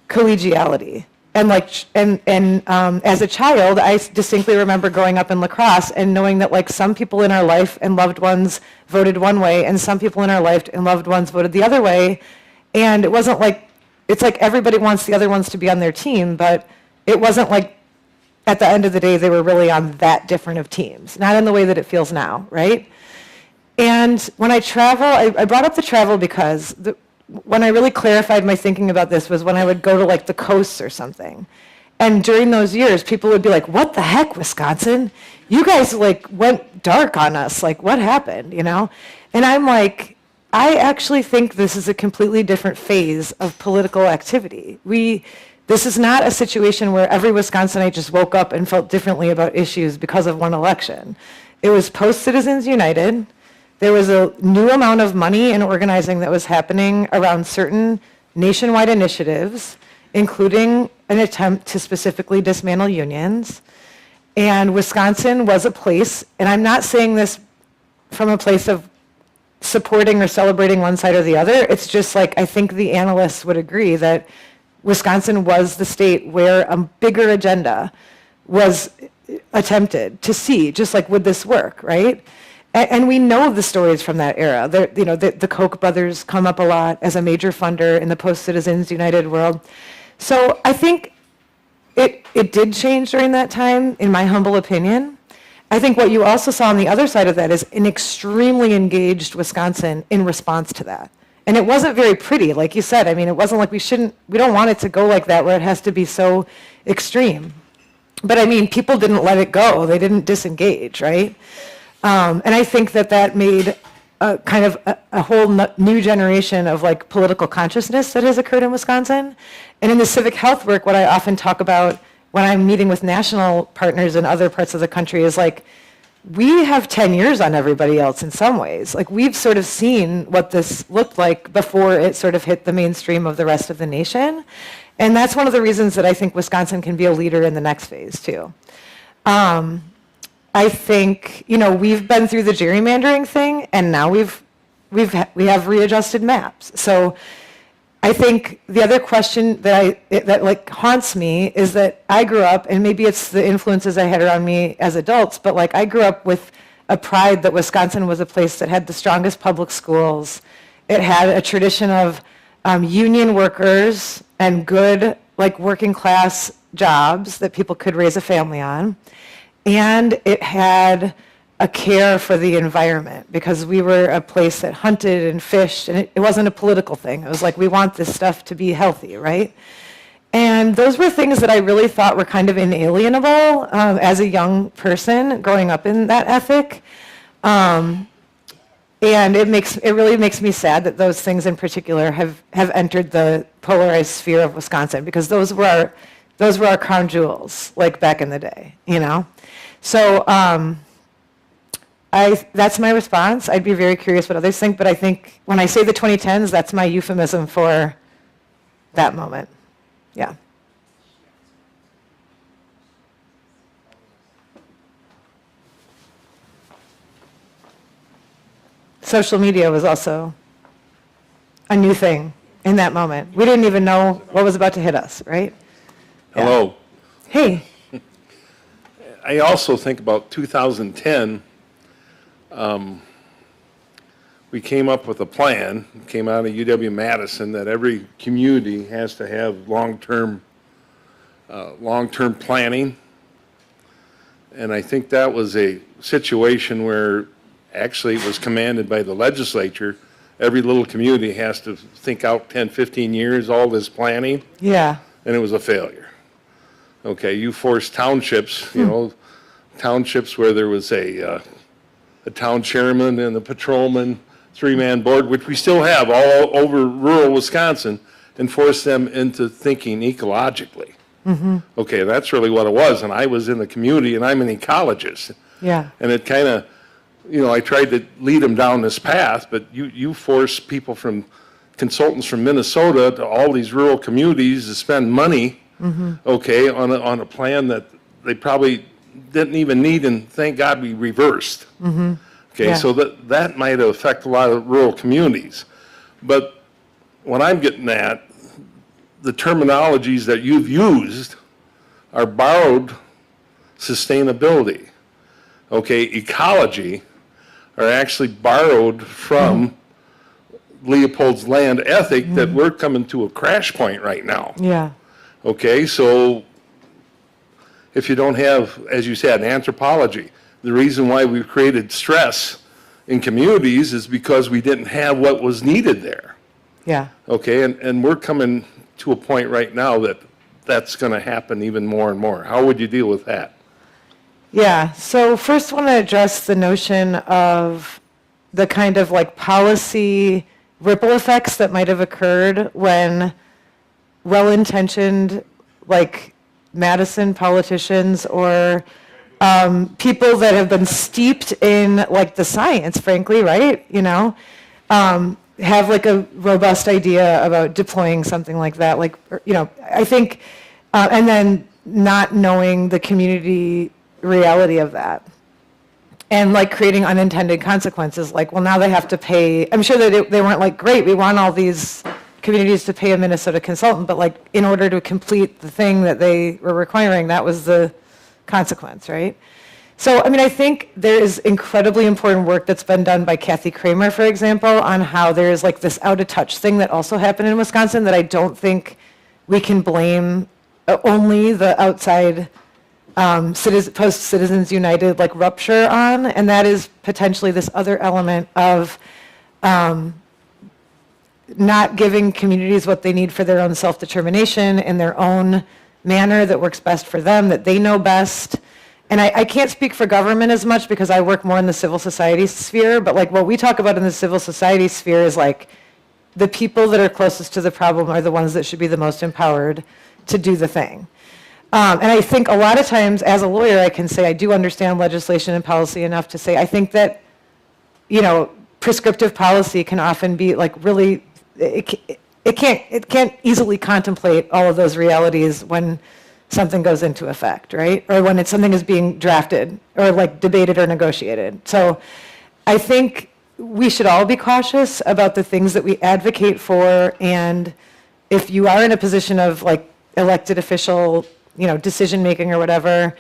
collegiality. And as a child, I distinctly remember growing up in La Crosse and knowing that some people in our life and loved ones voted one way, and some people in our life and loved ones voted the other way. And it wasn't it's everybody wants the other ones to be on their team, but it wasn't at the end of the day, they were really on that different of teams, not in the way that it feels now, right? And when I travel, I brought up the travel because when I really clarified my thinking about this was when I would go to the coasts or something. And during those years, people would be like, what the heck, Wisconsin? You guys went dark on us. What happened, And I'm like, I actually think this is a completely different phase of political activity. This is not a situation where every Wisconsinite just woke up and felt differently about issues because of one election. It was post-Citizens United. There was a new amount of money and organizing that was happening around certain nationwide initiatives, including an attempt to specifically dismantle unions. And Wisconsin was a place, and I'm not saying this from a place of supporting or celebrating one side or the other. It's just I think the analysts would agree that Wisconsin was the state where a bigger agenda was attempted to see, just would this work, right? And we know the stories from that era. The Koch brothers come up a lot as a major funder in the post-Citizens United world. So I think it did change during that time, in my humble opinion. I think what you also saw on the other side of that is an extremely engaged Wisconsin in response to that. And it wasn't very pretty, like you said. I mean, it wasn't we don't want it to go like that where it has to be so extreme. But I mean, people didn't let it go. They didn't disengage, right? And I think that made a kind of a whole new generation of political consciousness that has occurred in Wisconsin. And in the civic health work, what I often talk about when I'm meeting with national partners in other parts of the country is we have 10 years on everybody else in some ways. We've sort of seen what this looked like before it sort of hit the mainstream of the rest of the nation. And that's one of the reasons that I think Wisconsin can be a leader in the next phase too. I think, we've been through the gerrymandering thing, and now we have readjusted maps. So I think the other question that haunts me is that I grew up, and maybe it's the influences I had around me as adults, but I grew up with a pride that Wisconsin was a place that had the strongest public schools. It had a tradition of union workers and good working class jobs that people could raise a family on. And it had a care for the environment because we were a place that hunted and fished, and it wasn't a political thing. It was we want this stuff to be healthy, right? And those were things that I really thought were kind of inalienable as a young person growing up in that ethic. And it really makes me sad that those things in particular have entered the polarized sphere of Wisconsin, because those were our crown jewels, back in the day, So that's my response. I'd be very curious what others think, but I think when I say the 2010s, that's my euphemism for that moment. Yeah. Social media was also a new thing in that moment. We didn't even know what was about to hit us, right? Yeah. Hello. Hey. I also think about 2010, we came up with a plan, came out of UW-Madison, that every community has to have long-term planning. And I think that was a situation where actually it was commanded by the legislature. Every little community has to think out 10, 15 years, all this planning. Yeah. And it was a failure. Okay, you forced townships, townships where there was a town chairman and a patrolman, three-man board, which we still have all over rural Wisconsin, and forced them into thinking ecologically. Mm-hmm. Okay, that's really what it was. And I was in the community, and I'm an ecologist. Yeah. And it kind of, I tried to lead them down this path, but you force people consultants from Minnesota to all these rural communities to spend money, okay, on a plan that they probably didn't even need, and thank God we reversed. Okay, Yeah. so that might affect a lot of rural communities. But what I'm getting at, the terminologies that you've used are borrowed sustainability. Okay, ecology are actually borrowed from Leopold's land ethic that we're coming to a crash point right now. Yeah. Okay, so if you don't have, as you said, anthropology, the reason why we've created stress in communities is because we didn't have what was needed there. Yeah. Okay, and we're coming to a point right now that that's going to happen even more and more. How would you deal with that? Yeah, so first I want to address the notion of the kind of like policy ripple effects that might have occurred when well-intentioned like Madison politicians or people that have been steeped in like the science, frankly, right? Have like a robust idea about deploying something like that. Like, I think, and then not knowing the community reality of that. And like creating unintended consequences, like, well, now they have to pay. I'm sure that they weren't like, great, we want all these communities to pay a Minnesota consultant, but like in order to complete the thing that they were requiring, that was the consequence, right? So, I think there is incredibly important work that's been done by Kathy Kramer, for example, on how there's like this out of touch thing that also happened in Wisconsin that I don't think we can blame only the outside post-Citizens United like rupture on, and that is potentially this other element of not giving communities what they need for their own self-determination in their own manner that works best for them, that they know best. And I can't speak for government as much because I work more in the civil society sphere, but like what we talk about in the civil society sphere is like the people that are closest to the problem are the ones that should be the most empowered to do the thing. And I think a lot of times as a lawyer, I can say I do understand legislation and policy enough to say I think that, prescriptive policy can often be like really, it can't easily contemplate all of those realities when something goes into effect, right? Or when something is being drafted or like debated or negotiated. So I think we should all be cautious about the things that we advocate for. And if you are in a position of like elected official, decision making or whatever,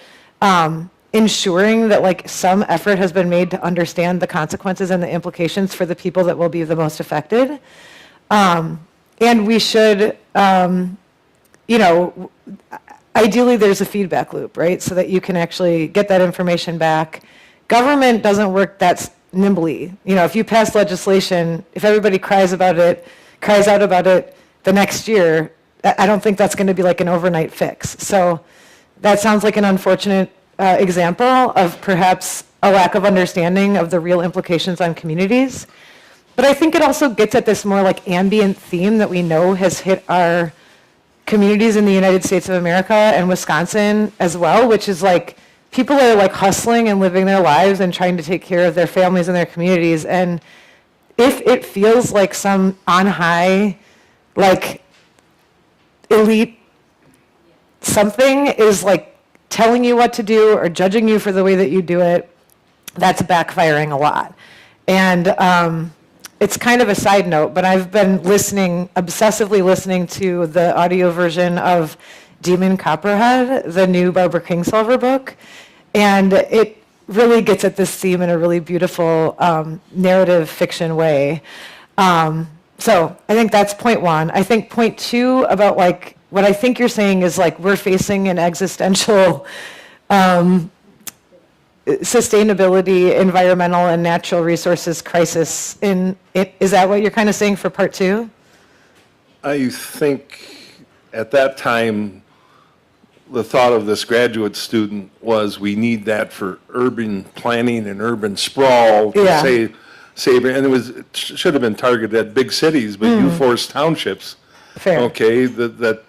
ensuring that like some effort has been made to understand the consequences and the implications for the people that will be the most affected. And we should, ideally there's a feedback loop, right? So that you can actually get that information back. Government doesn't work that nimbly. If you pass legislation, if everybody cries out about it the next year, I don't think that's going to be like an overnight fix. So that sounds like an unfortunate example of perhaps a lack of understanding of the real implications on communities. But I think it also gets at this more like ambient theme that we know has hit our communities in the United States of America and Wisconsin as well, which is like people are like hustling and living their lives and trying to take care of their families and their communities. And if it feels like some on high, like elite something is like telling you what to do or judging you for the way that you do it, that's backfiring a lot. And it's kind of a side note, but I've been obsessively listening to the audio version of Demon Copperhead, the new Barbara Kingsolver book. And it really gets at this theme in a really beautiful narrative fiction way. So I think that's point one. I think point two about like, what I think you're saying is like we're facing an existential sustainability, environmental, and natural resources crisis. Is that what you're kind of saying for part two? I think at that time, the thought of this graduate student was we need that for urban planning and urban sprawl to Yeah. save, and it should have been targeted at big cities, but you forced townships. Fair. Okay, that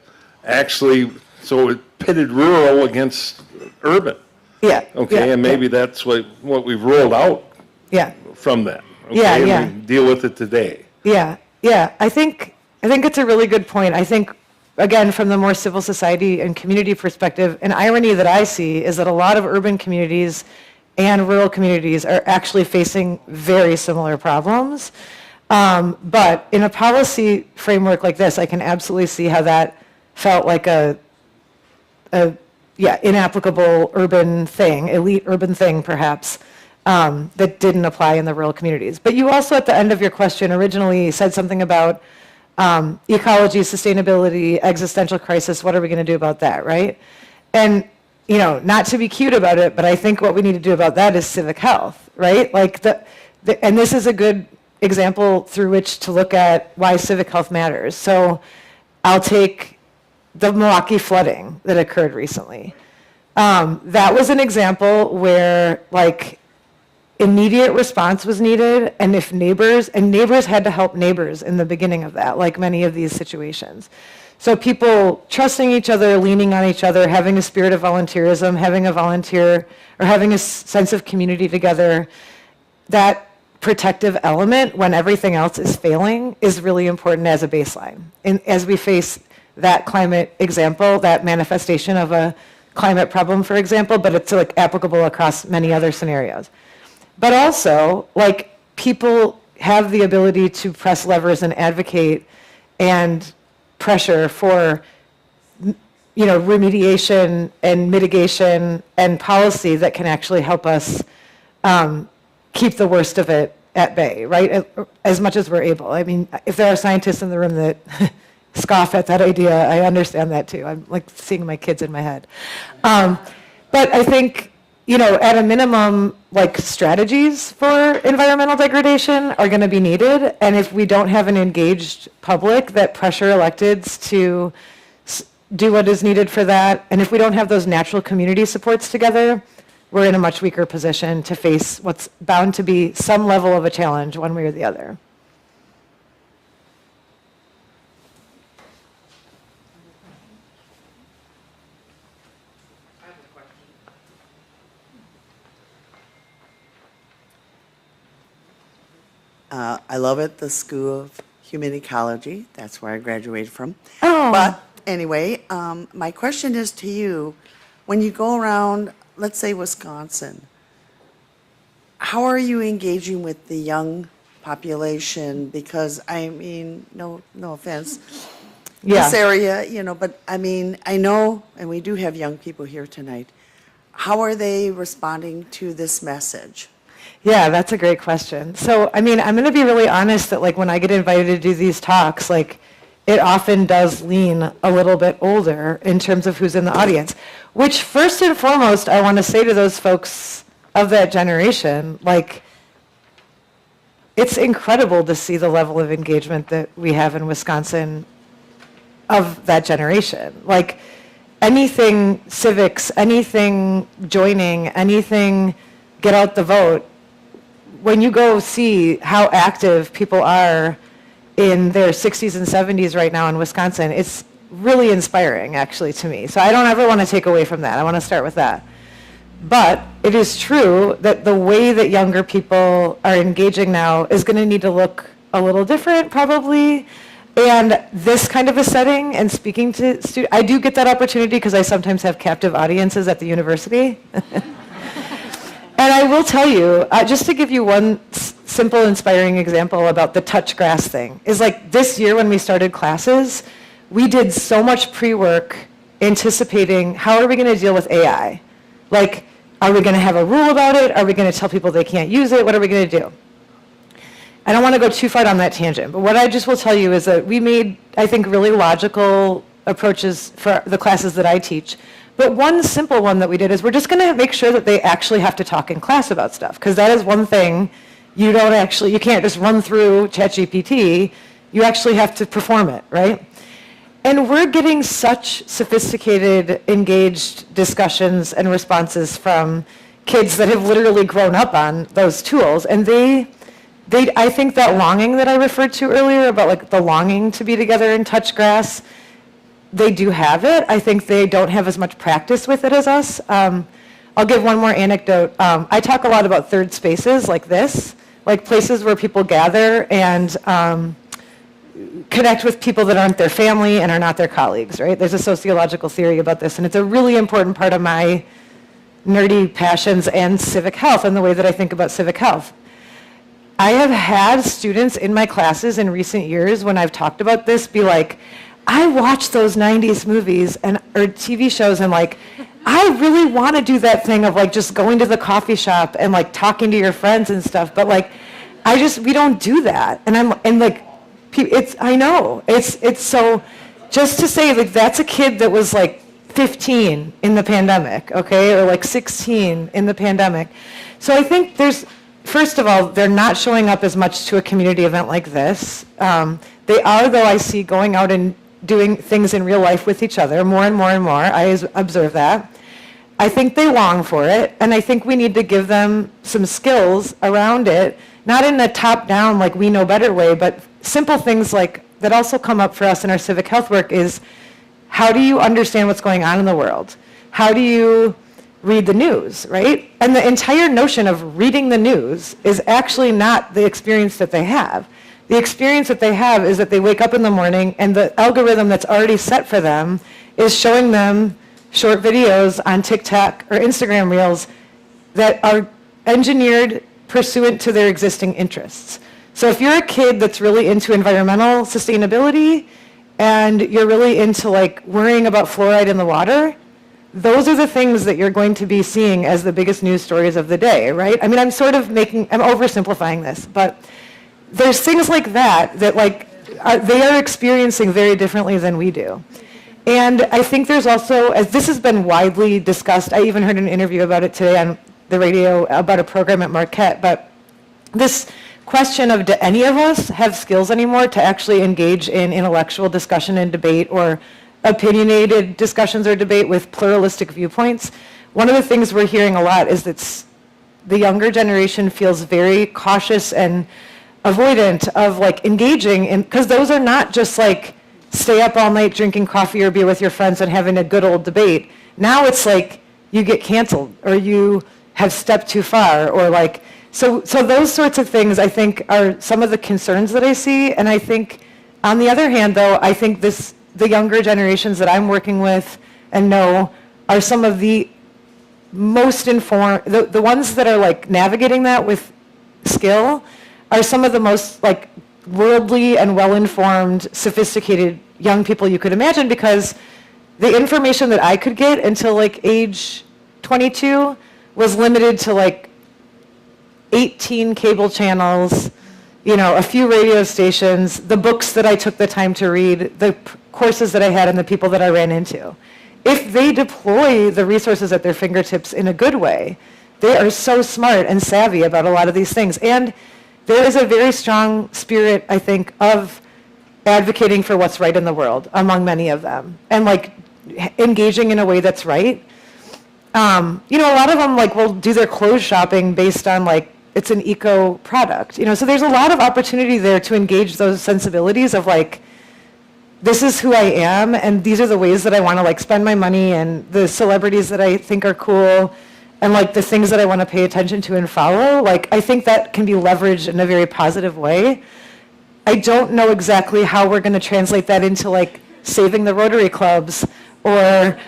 actually, so it pitted rural against urban. Yeah. Okay, yeah, and maybe that's what we've rolled out Yeah, from that. Okay, Yeah, and yeah. we deal with it today. yeah. I think it's a really good point. I think, again, from the more civil society and community perspective, an irony that I see is that a lot of urban communities and rural communities are actually facing very similar problems. But in a policy framework like this, I can absolutely see how that felt like a inapplicable urban thing, elite urban thing perhaps, that didn't apply in the rural communities. But you also, at the end of your question, originally said something about ecology, sustainability, existential crisis. What are we going to do about that, right? And, not to be cute about it, but I think what we need to do about that is civic health, right? Like and this is a good example through which to look at why civic health matters. So I'll take the Milwaukee flooding that occurred recently. That was an example where immediate response was needed, and if neighbors had to help neighbors in the beginning of that, like many of these situations. So people trusting each other, leaning on each other, having a spirit of volunteerism, having a volunteer, or having a sense of community together, that protective element when everything else is failing is really important as a baseline. And as we face that climate example, that manifestation of a climate problem, for example, but it's applicable across many other scenarios. But also, people have the ability to press levers and advocate and pressure for, remediation and mitigation and policy that can actually help us keep the worst of it at bay, right? As much as we're able. I mean, if there are scientists in the room that scoff at that idea, I understand that too. I'm seeing my kids in my head. But I think, at a minimum, strategies for environmental degradation are going to be needed. And if we don't have an engaged public that pressure electeds to do what is needed for that, and if we don't have those natural community supports together, we're in a much weaker position to face what's bound to be some level of a challenge one way or the other. I love it, the School of Human Ecology. That's where I graduated from. Oh. But anyway, my question is to you, when you go around, let's say Wisconsin, how are you engaging with the young population? Because no offense, this area, but I know, and we do have young people here tonight. How are they responding to this message? Yeah, that's a great question. So, I'm going to be really honest that when I get invited to do these talks, it often does lean a little bit older in terms of who's in the audience, which first and foremost, I want to say to those folks of that generation, it's incredible to see the level of engagement that we have in Wisconsin of that generation. Anything civics, anything joining, anything get out the vote, when you go see how active people are in their 60s and 70s right now in Wisconsin, it's really inspiring, actually, to me. So I don't ever want to take away from that. I want to start with that. But it is true that the way that younger people are engaging now is going to need to look a little different, probably. And this kind of a setting and speaking to students, I do get that opportunity because I sometimes have captive audiences at the university. And I will tell you, just to give you one simple, inspiring example about the touch grass thing, is this year when we started classes, we did so much pre-work anticipating how are we going to deal with AI? Are we going to have a rule about it? Are we going to tell people they can't use it? What are we going to do? I don't want to go too far down that tangent, but what I just will tell you is that we made, I think, really logical approaches for the classes that I teach. But one simple one that we did is we're just going to make sure that they actually have to talk in class about stuff, because that is one thing you can't just run through ChatGPT. You actually have to perform it, right? And we're getting such sophisticated, engaged discussions and responses from kids that have literally grown up on those tools. And I think that longing that I referred to earlier about the longing to be together and touch grass, they do have it. I think they don't have as much practice with it as us. I'll give one more anecdote. I talk a lot about third spaces like this, like places where people gather and connect with people that aren't their family and are not their colleagues, right? There's a sociological theory about this, and it's a really important part of my nerdy passions and civic health and the way that I think about civic health. I have had students in my classes in recent years when I've talked about this be like, I watched those 90s movies or TV shows and like, I really want to do that thing of like just going to the coffee shop and like talking to your friends and stuff, but like, we don't do that. I know, it's so, just to say like, that's a kid that was like 15 in the pandemic, okay, or like 16 in the pandemic. So I think first of all, they're not showing up as much to a community event like this. They are, though, I see, going out and doing things in real life with each other more and more and more. I observe that. I think they long for it, and I think we need to give them some skills around it, not in a top-down, like we know better way, but simple things like that also come up for us in our civic health work is, how do you understand what's going on in the world? How do you read the news, right? And the entire notion of reading the news is actually not the experience that they have. The experience that they have is that they wake up in the morning and the algorithm that's already set for them is showing them short videos on TikTok or Instagram Reels that are engineered pursuant to their existing interests. So if you're a kid that's really into environmental sustainability and you're really into like worrying about fluoride in the water, those are the things that you're going to be seeing as the biggest news stories of the day, right? I mean, I'm oversimplifying this, but there's things like that like they are experiencing very differently than we do. And I think there's also, as this has been widely discussed, I even heard an interview about it today on the radio about a program at Marquette, but this question of, do any of us have skills anymore to actually engage in intellectual discussion and debate or opinionated discussions or debate with pluralistic viewpoints? One of the things we're hearing a lot is that the younger generation feels very cautious and avoidant of like engaging in, because those are not just like stay up all night drinking coffee or beer with your friends and having a good old debate. Now it's like you get canceled or you have stepped too far or like, so those sorts of things I think are some of the concerns that I see. And I think on the other hand though, I think the younger generations that I'm working with and know are some of the most informed, the ones that are like navigating that with skill are some of the most like worldly and well-informed, sophisticated young people you could imagine, because the information that I could get until like age 22 was limited to like 18 cable channels, a few radio stations, the books that I took the time to read, the courses that I had, and the people that I ran into. If they deploy the resources at their fingertips in a good way, they are so smart and savvy about a lot of these things. And there is a very strong spirit, I think, of advocating for what's right in the world among many of them, and like engaging in a way that's right. A lot of them like will do their clothes shopping based on like it's an eco product. So there's a lot of opportunity there to engage those sensibilities of like, this is who I am, and these are the ways that I want to like spend my money, and the celebrities that I think are cool, and like the things that I want to pay attention to and follow. Like, I think that can be leveraged in a very positive way. I don't know exactly how we're going to translate that into like saving the Rotary clubs or,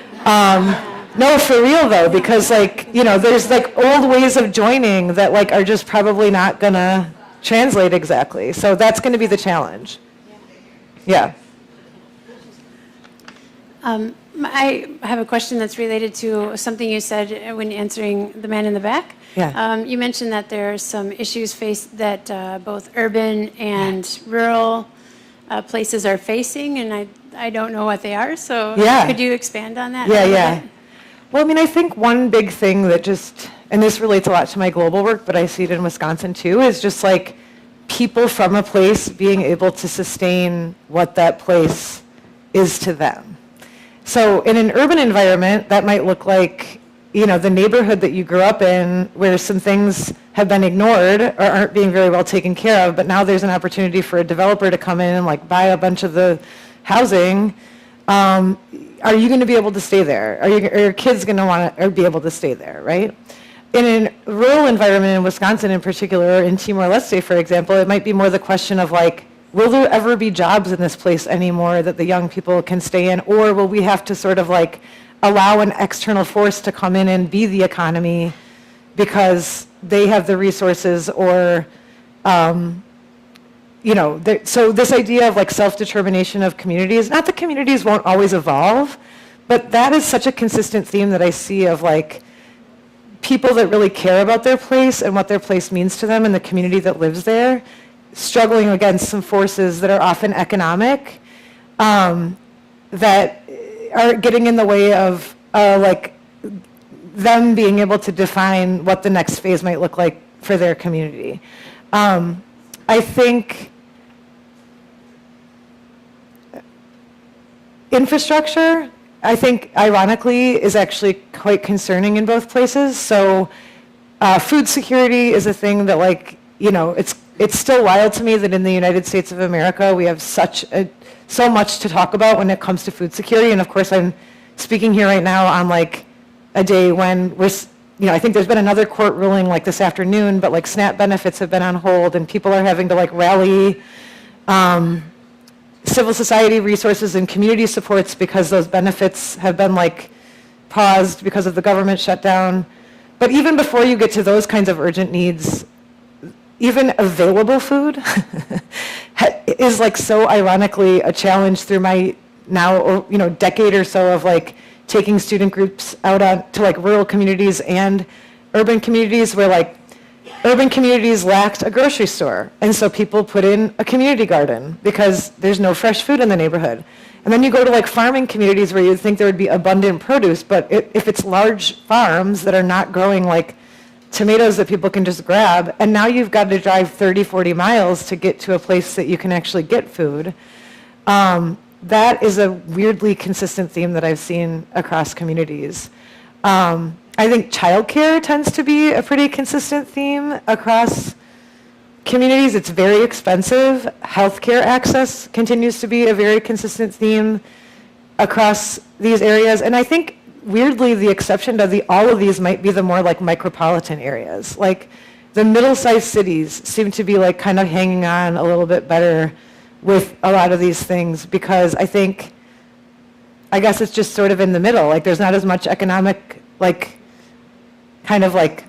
no, for real though, because like, there's like old ways of joining that like are just probably not going to translate exactly. So that's going to be the challenge. Yeah. I have a question that's related to something you said when answering the man in the back. Yeah. You mentioned that there are some issues that both urban and rural places are facing, and I don't know what they are, so could you expand on that? Yeah. Well, I mean, I think one big thing that and this relates a lot to my global work, but I see it in Wisconsin too, is just like people from a place being able to sustain what that place is to them. So in an urban environment, that might look like, the neighborhood that you grew up in where some things have been ignored or aren't being very well taken care of, but now there's an opportunity for a developer to come in and like buy a bunch of the housing. are you going to be able to stay there? Are your kids going to want to be able to stay there, right? In a rural environment in Wisconsin in particular, or in Timor-Leste, for example, it might be more the question of like, will there ever be jobs in this place anymore that the young people can stay in, or will we have to sort of like allow an external force to come in and be the economy because they have the resources, or so this idea of like self-determination of communities, not that communities won't always evolve, but that is such a consistent theme that I see of like people that really care about their place and what their place means to them and the community that lives there, struggling against some forces that are often economic, that are getting in the way of like them being able to define what the next phase might look like for their community. I think infrastructure, I think, ironically, is actually quite concerning in both places. So food security is a thing that, like, it's still wild to me that in the United States of America, we have so much to talk about when it comes to food security. And of course, I'm speaking here right now on like a day when I think there's been another court ruling like this afternoon, but like SNAP benefits have been on hold and people are having to like rally civil society resources and community supports because those benefits have been like paused because of the government shutdown. But even before you get to those kinds of urgent needs, even available food is like so ironically a challenge through my now, decade or so of like taking student groups out to like rural communities and urban communities where like urban communities lacked a grocery store. And so people put in a community garden because there's no fresh food in the neighborhood. And then you go to like farming communities where you'd think there would be abundant produce, but if it's large farms that are not growing like tomatoes that people can just grab, and now you've got to drive 30, 40 miles to get to a place that you can actually get food. That is a weirdly consistent theme that I've seen across communities. I think childcare tends to be a pretty consistent theme across communities. It's very expensive. Healthcare access continues to be a very consistent theme across these areas. And I think, weirdly, the exception to all of these might be the more like micropolitan areas. Like the middle-sized cities seem to be like kind of hanging on a little bit better with a lot of these things because I guess it's just sort of in the middle. Like there's not as much economic, like kind of like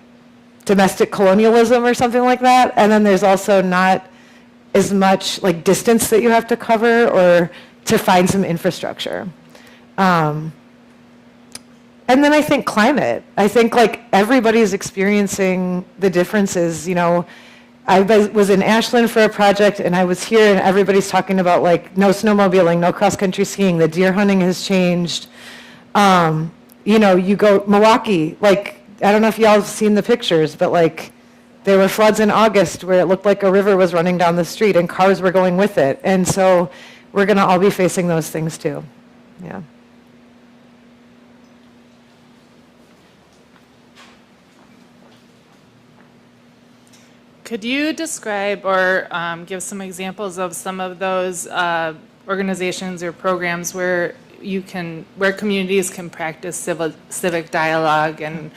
domestic colonialism or something like that. And then there's also not as much like distance that you have to cover or to find some infrastructure. And then I think climate. I think like everybody's experiencing the differences, I was in Ashland for a project and I was here and everybody's talking about like no snowmobiling, no cross-country skiing, the deer hunting has changed. You go Milwaukee, like I don't know if y'all have seen the pictures, but like there were floods in August where it looked like a river was running down the street and cars were going with it. And so we're gonna all be facing those things too. Yeah. Could you describe or give some examples of some of those organizations or programs where communities can practice civic dialogue and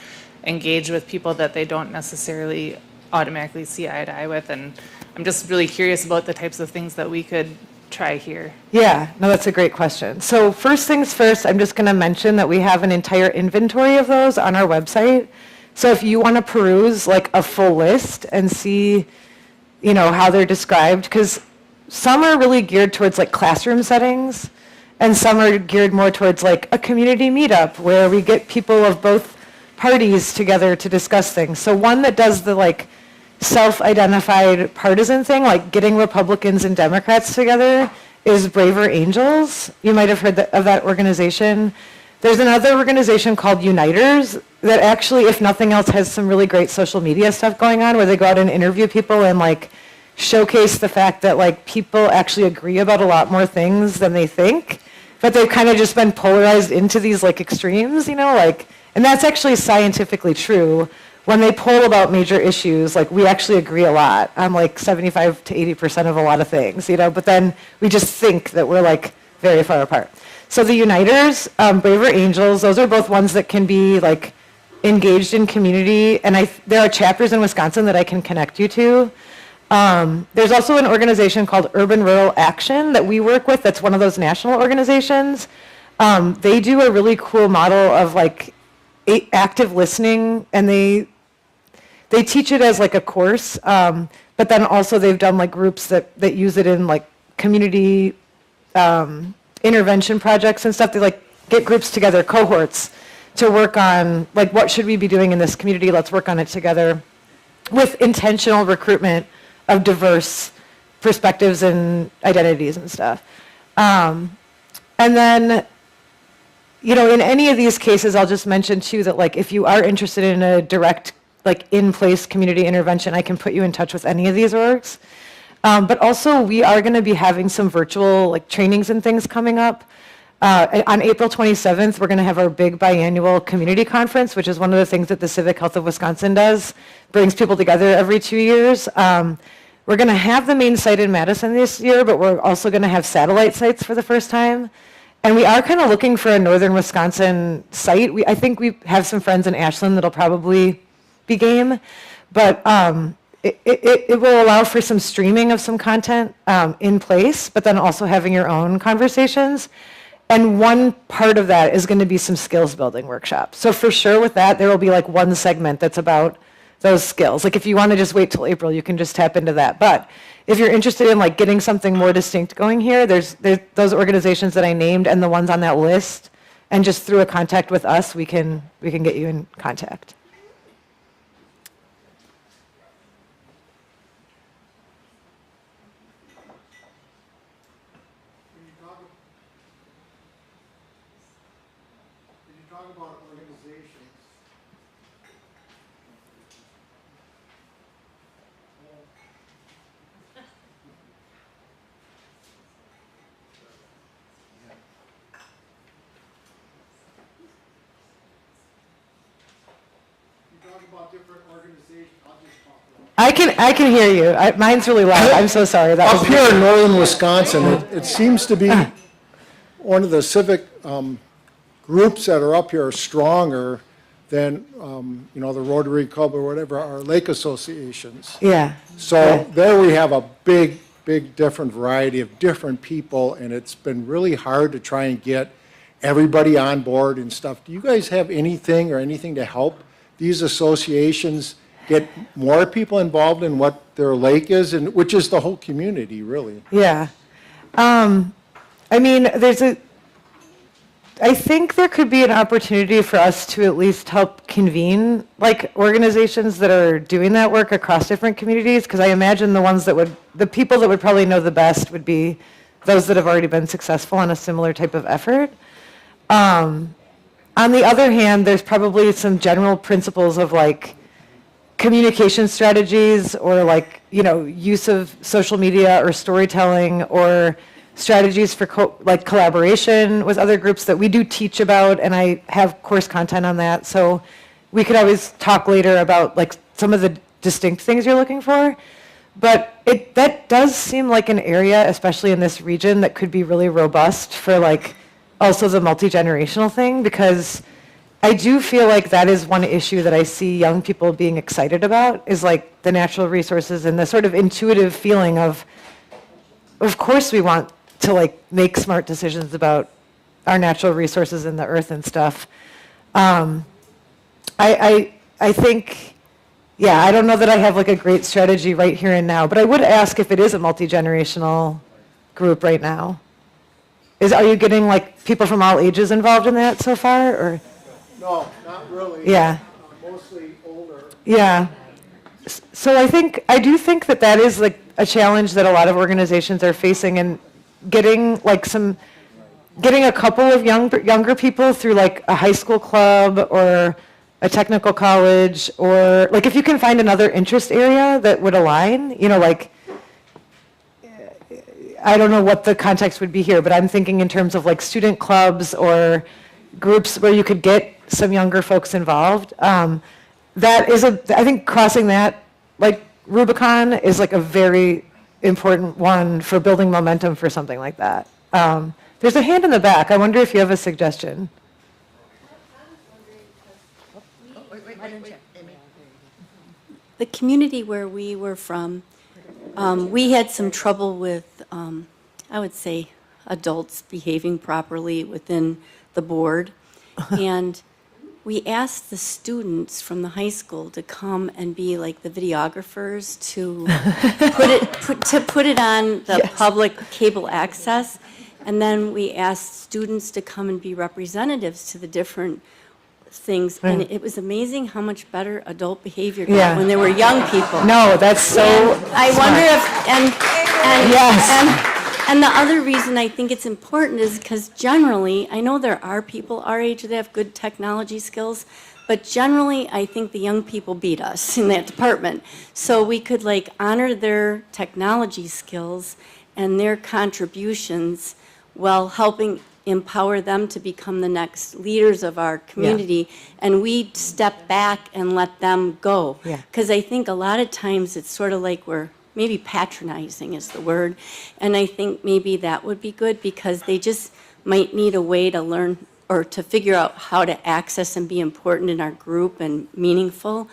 engage with people that they don't necessarily automatically see eye to eye with? And I'm just really curious about the types of things that we could try here. Yeah, no, that's a great question. So first things first, I'm just going to mention that we have an entire inventory of those on our website. So if you want to peruse like a full list and see, how they're described, because some are really geared towards like classroom settings, and some are geared more towards like a community meetup where we get people of both parties together to discuss things. So one that does the like self-identified partisan thing, like getting Republicans and Democrats together, is Braver Angels. You might have heard of that organization. There's another organization called Uniters that actually, if nothing else, has some really great social media stuff going on where they go out and interview people and like showcase the fact that like people actually agree about a lot more things than they think, but they've kind of just been polarized into these like extremes, and that's actually scientifically true. When they poll about major issues, like we actually agree a lot on like 75 to 80% of a lot of things, but then we just think that we're like very far apart. So the Uniters, Braver Angels, those are both ones that can be like engaged in community, and there are chapters in Wisconsin that I can connect you to. There's also an organization called Urban Rural Action that we work with that's one of those national organizations. They do a really cool model of like active listening, and they teach it as like a course, but then also they've done like groups that use it in like community intervention projects and stuff. They like get groups together, cohorts, to work on like what should we be doing in this community, let's work on it together, with intentional recruitment of diverse perspectives and identities and stuff. And then, you know, in any of these cases, I'll just mention too that like if you are interested in a direct like in-place community intervention, I can put you in touch with any of these orgs. But also we are going to be having some virtual like trainings and things coming up. On April 27th, we're going to have our big biannual community conference, which is one of the things that the Civic Health of Wisconsin does, brings people together every 2 years. We're going to have the main site in Madison this year, but we're also going to have satellite sites for the first time. And we are kind of looking for a northern Wisconsin site. I think we have some friends in Ashland that'll probably be game, but it will allow for some streaming of some content in place, but then also having your own conversations. And one part of that is going to be some skills building workshops. So for sure with that, there will be like one segment that's about those skills. Like if you want to just wait till April, you can just tap into that. But if you're interested in like getting something more distinct going here, there's those organizations that I named and the ones on that list. And just through a contact with us, we can get you in contact. I can hear you. Mine's really loud. I'm so sorry. Up here in northern Wisconsin, it seems to be one of the civic groups that are up here are stronger than, you know, the Rotary Club or whatever, our lake associations. Yeah. So there we have a big different variety of different people, and it's been really hard to try and get everybody on board and stuff. Do you guys have anything to help these associations get more people involved in what their lake is, and which is the whole community, really? Yeah. I mean, I think there could be an opportunity for us to at least help convene like organizations that are doing that work across different communities, because I imagine the people that would probably know the best would be those that have already been successful on a similar type of effort. On the other hand, there's probably some general principles of like communication strategies or like, you know, use of social media or storytelling or strategies for collaboration with other groups that we do teach about, and I have course content on that. So we could always talk later about like some of the distinct things you're looking for. But that does seem like an area, especially in this region, that could be really robust for like also the multi-generational thing, because I do feel like that is one issue that I see young people being excited about, is like the natural resources and the sort of intuitive feeling of course we want to like make smart decisions about our natural resources in the earth and stuff. I think, yeah, I don't know that I have like a great strategy right here and now, but I would ask if it is a multi-generational group right now. Are you getting like people from all ages involved in that so far, or? No, not really. Yeah. Mostly older. Yeah. So I do think that is like a challenge that a lot of organizations are facing, and getting a couple of younger people through like a high school club or a technical college, or like if you can find another interest area that would align, you know, like I don't know what the context would be here, but I'm thinking in terms of like student clubs or groups where you could get some younger folks involved. That is I think crossing that like Rubicon is like a very important one for building momentum for something like that. There's a hand in the back. I wonder if you have a suggestion. The community where we were from, we had some trouble with, I would say, adults behaving properly within the board. And we asked the students from the high school to come and be like the videographers to put it on the Yes. public cable access. And then we asked students to come and be representatives to the different things. And it was amazing how much better adult behavior got Yeah. when there were young people. No, that's so I wonder if, Yes. and the other reason I think it's important is because generally, I know there are people our age that have good technology skills, but generally, I think the young people beat us in that department. So we could like honor their technology skills and their contributions while helping empower them to become the next leaders of our community, and we step back and let them go. Yeah. Because I think a lot of times it's sort of like we're maybe patronizing is the word, and I think maybe that would be good because they just might need a way to learn or to figure out how to access and be important in our group and meaningful.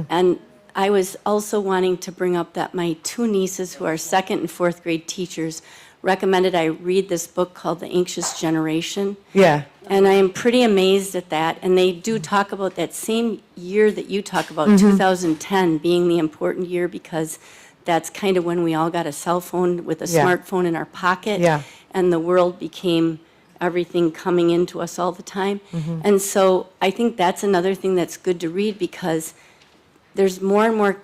And I was also wanting to bring up that my two nieces who are second and fourth grade teachers recommended I read this book called The Anxious Generation. Yeah. And I am pretty amazed at that. And they do talk about that same year that you talk about, 2010, being the important year because that's kind of when we all got a cell phone with a Yeah. smartphone in our pocket. Yeah. And the world became everything coming into us all the time. And so I think that's another thing that's good to read because there's more and more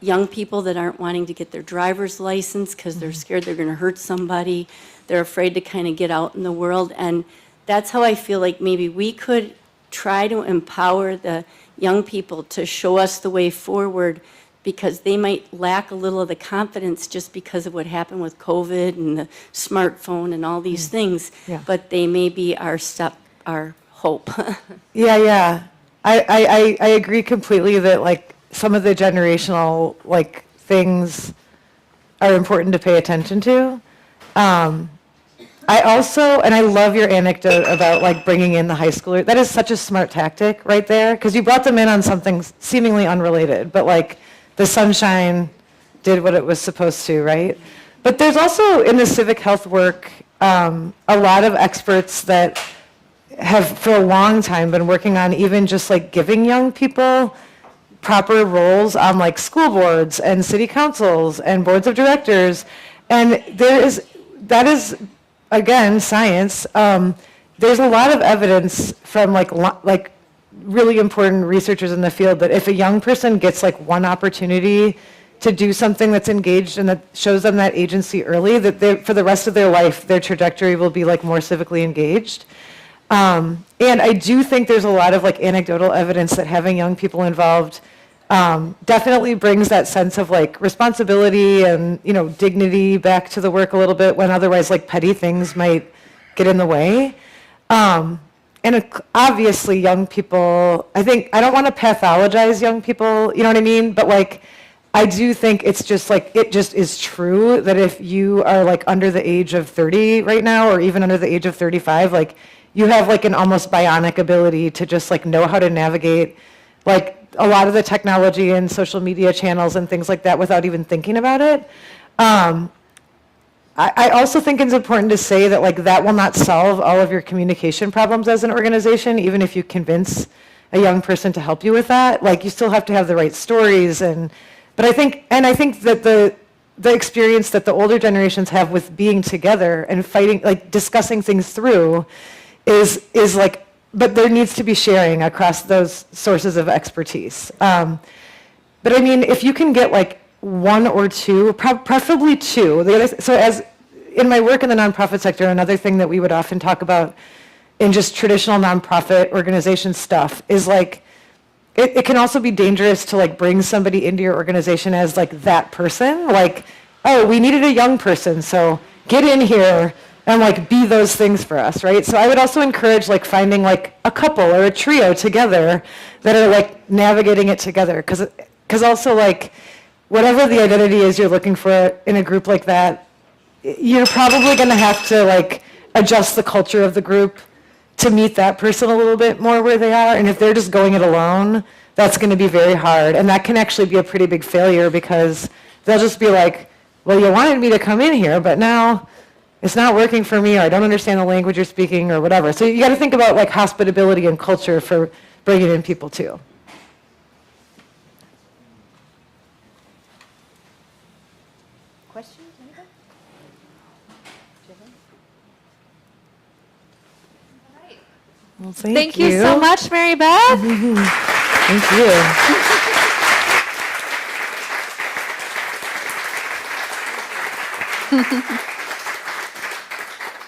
young people that aren't wanting to get their driver's license because they're scared they're going to hurt somebody. They're afraid to kind of get out in the world. And that's how I feel like maybe we could try to empower the young people to show us the way forward because they might lack a little of the confidence just because of what happened with COVID and the smartphone and all these things. Yeah. But they may be our hope. Yeah. I agree completely that like some of the generational like things are important to pay attention to. I also, and I love your anecdote about like bringing in the high schooler. That is such a smart tactic right there because you brought them in on something seemingly unrelated, but like the sunshine did what it was supposed to, right? But there's also in the civic health work a lot of experts that have for a long time been working on even just like giving young people proper roles on like school boards and city councils and boards of directors. And that is again, science. There's a lot of evidence from like really important researchers in the field that if a young person gets like one opportunity to do something that's engaged and that shows them that agency early, that they, for the rest of their life, their trajectory will be like more civically engaged. And I do think there's a lot of like anecdotal evidence that having young people involved definitely brings that sense of like responsibility and, you know, dignity back to the work a little bit when otherwise like petty things might get in the way. Obviously young people, I don't want to pathologize young people, you know what I mean? But like, I do think it's just like, it just is true that if you are like under the age of 30 right now, or even under the age of 35, like you have like an almost bionic ability to just like know how to navigate like a lot of the technology and social media channels and things like that without even thinking about it. I also think it's important to say that like that will not solve all of your communication problems as an organization, even if you convince a young person to help you with that. Like you still have to have the right stories but I think that the experience that the older generations have with being together and fighting, like discussing things through is like, but there needs to be sharing across those sources of expertise. But I mean, if you can get like one or two, preferably two. So as in my work in the nonprofit sector, another thing that we would often talk about in just traditional nonprofit organization stuff is like, it can also be dangerous to like bring somebody into your organization as like that person. Like, oh, we needed a young person, so get in here and like be those things for us, right? So I would also encourage like finding like a couple or a trio together that are like navigating it together. Because also like whatever the identity is you're looking for in a group like that, you're probably going to have to like adjust the culture of the group to meet that person a little bit more where they are. And if they're just going it alone, that's going to be very hard. And that can actually be a pretty big failure because they'll just be like, well, you wanted me to come in here, but now it's not working for me, or I don't understand the language you're speaking, or whatever. So you got to think about like hospitability and culture for bringing in people too. Questions, anybody? Well, Thank you so much, Mary Beth. Thank you.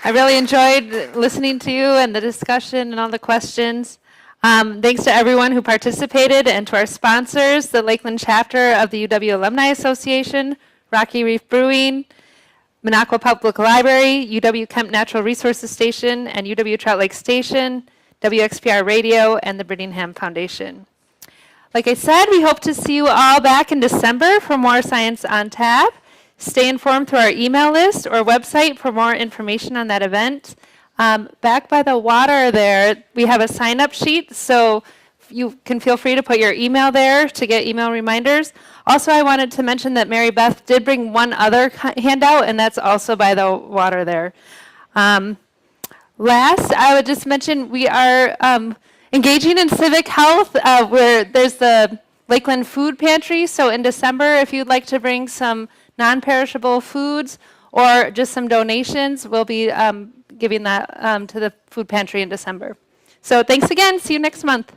I really enjoyed listening to you and the discussion and all the questions. Thanks to everyone who participated and to our sponsors, the Lakeland chapter of the UW Alumni Association, Rocky Reef Brewing, Minocqua Public Library, UW Kemp Natural Resources Station, and UW Trout Lake Station, WXPR Radio, and the Brittingham Foundation. Like I said, we hope to see you all back in December for more Science on Tap. Stay informed through our email list or website for more information on that event. Back by the water there, we have a sign-up sheet, so you can feel free to put your email there to get email reminders. Also, I wanted to mention that Mary Beth did bring one other handout, and that's also by the water there. Last, I would just mention we are engaging in civic health, where there's the Lakeland Food Pantry. So in December, if you'd like to bring some non-perishable foods or just some donations, we'll be giving that to the food pantry in December. So thanks again. See you next month.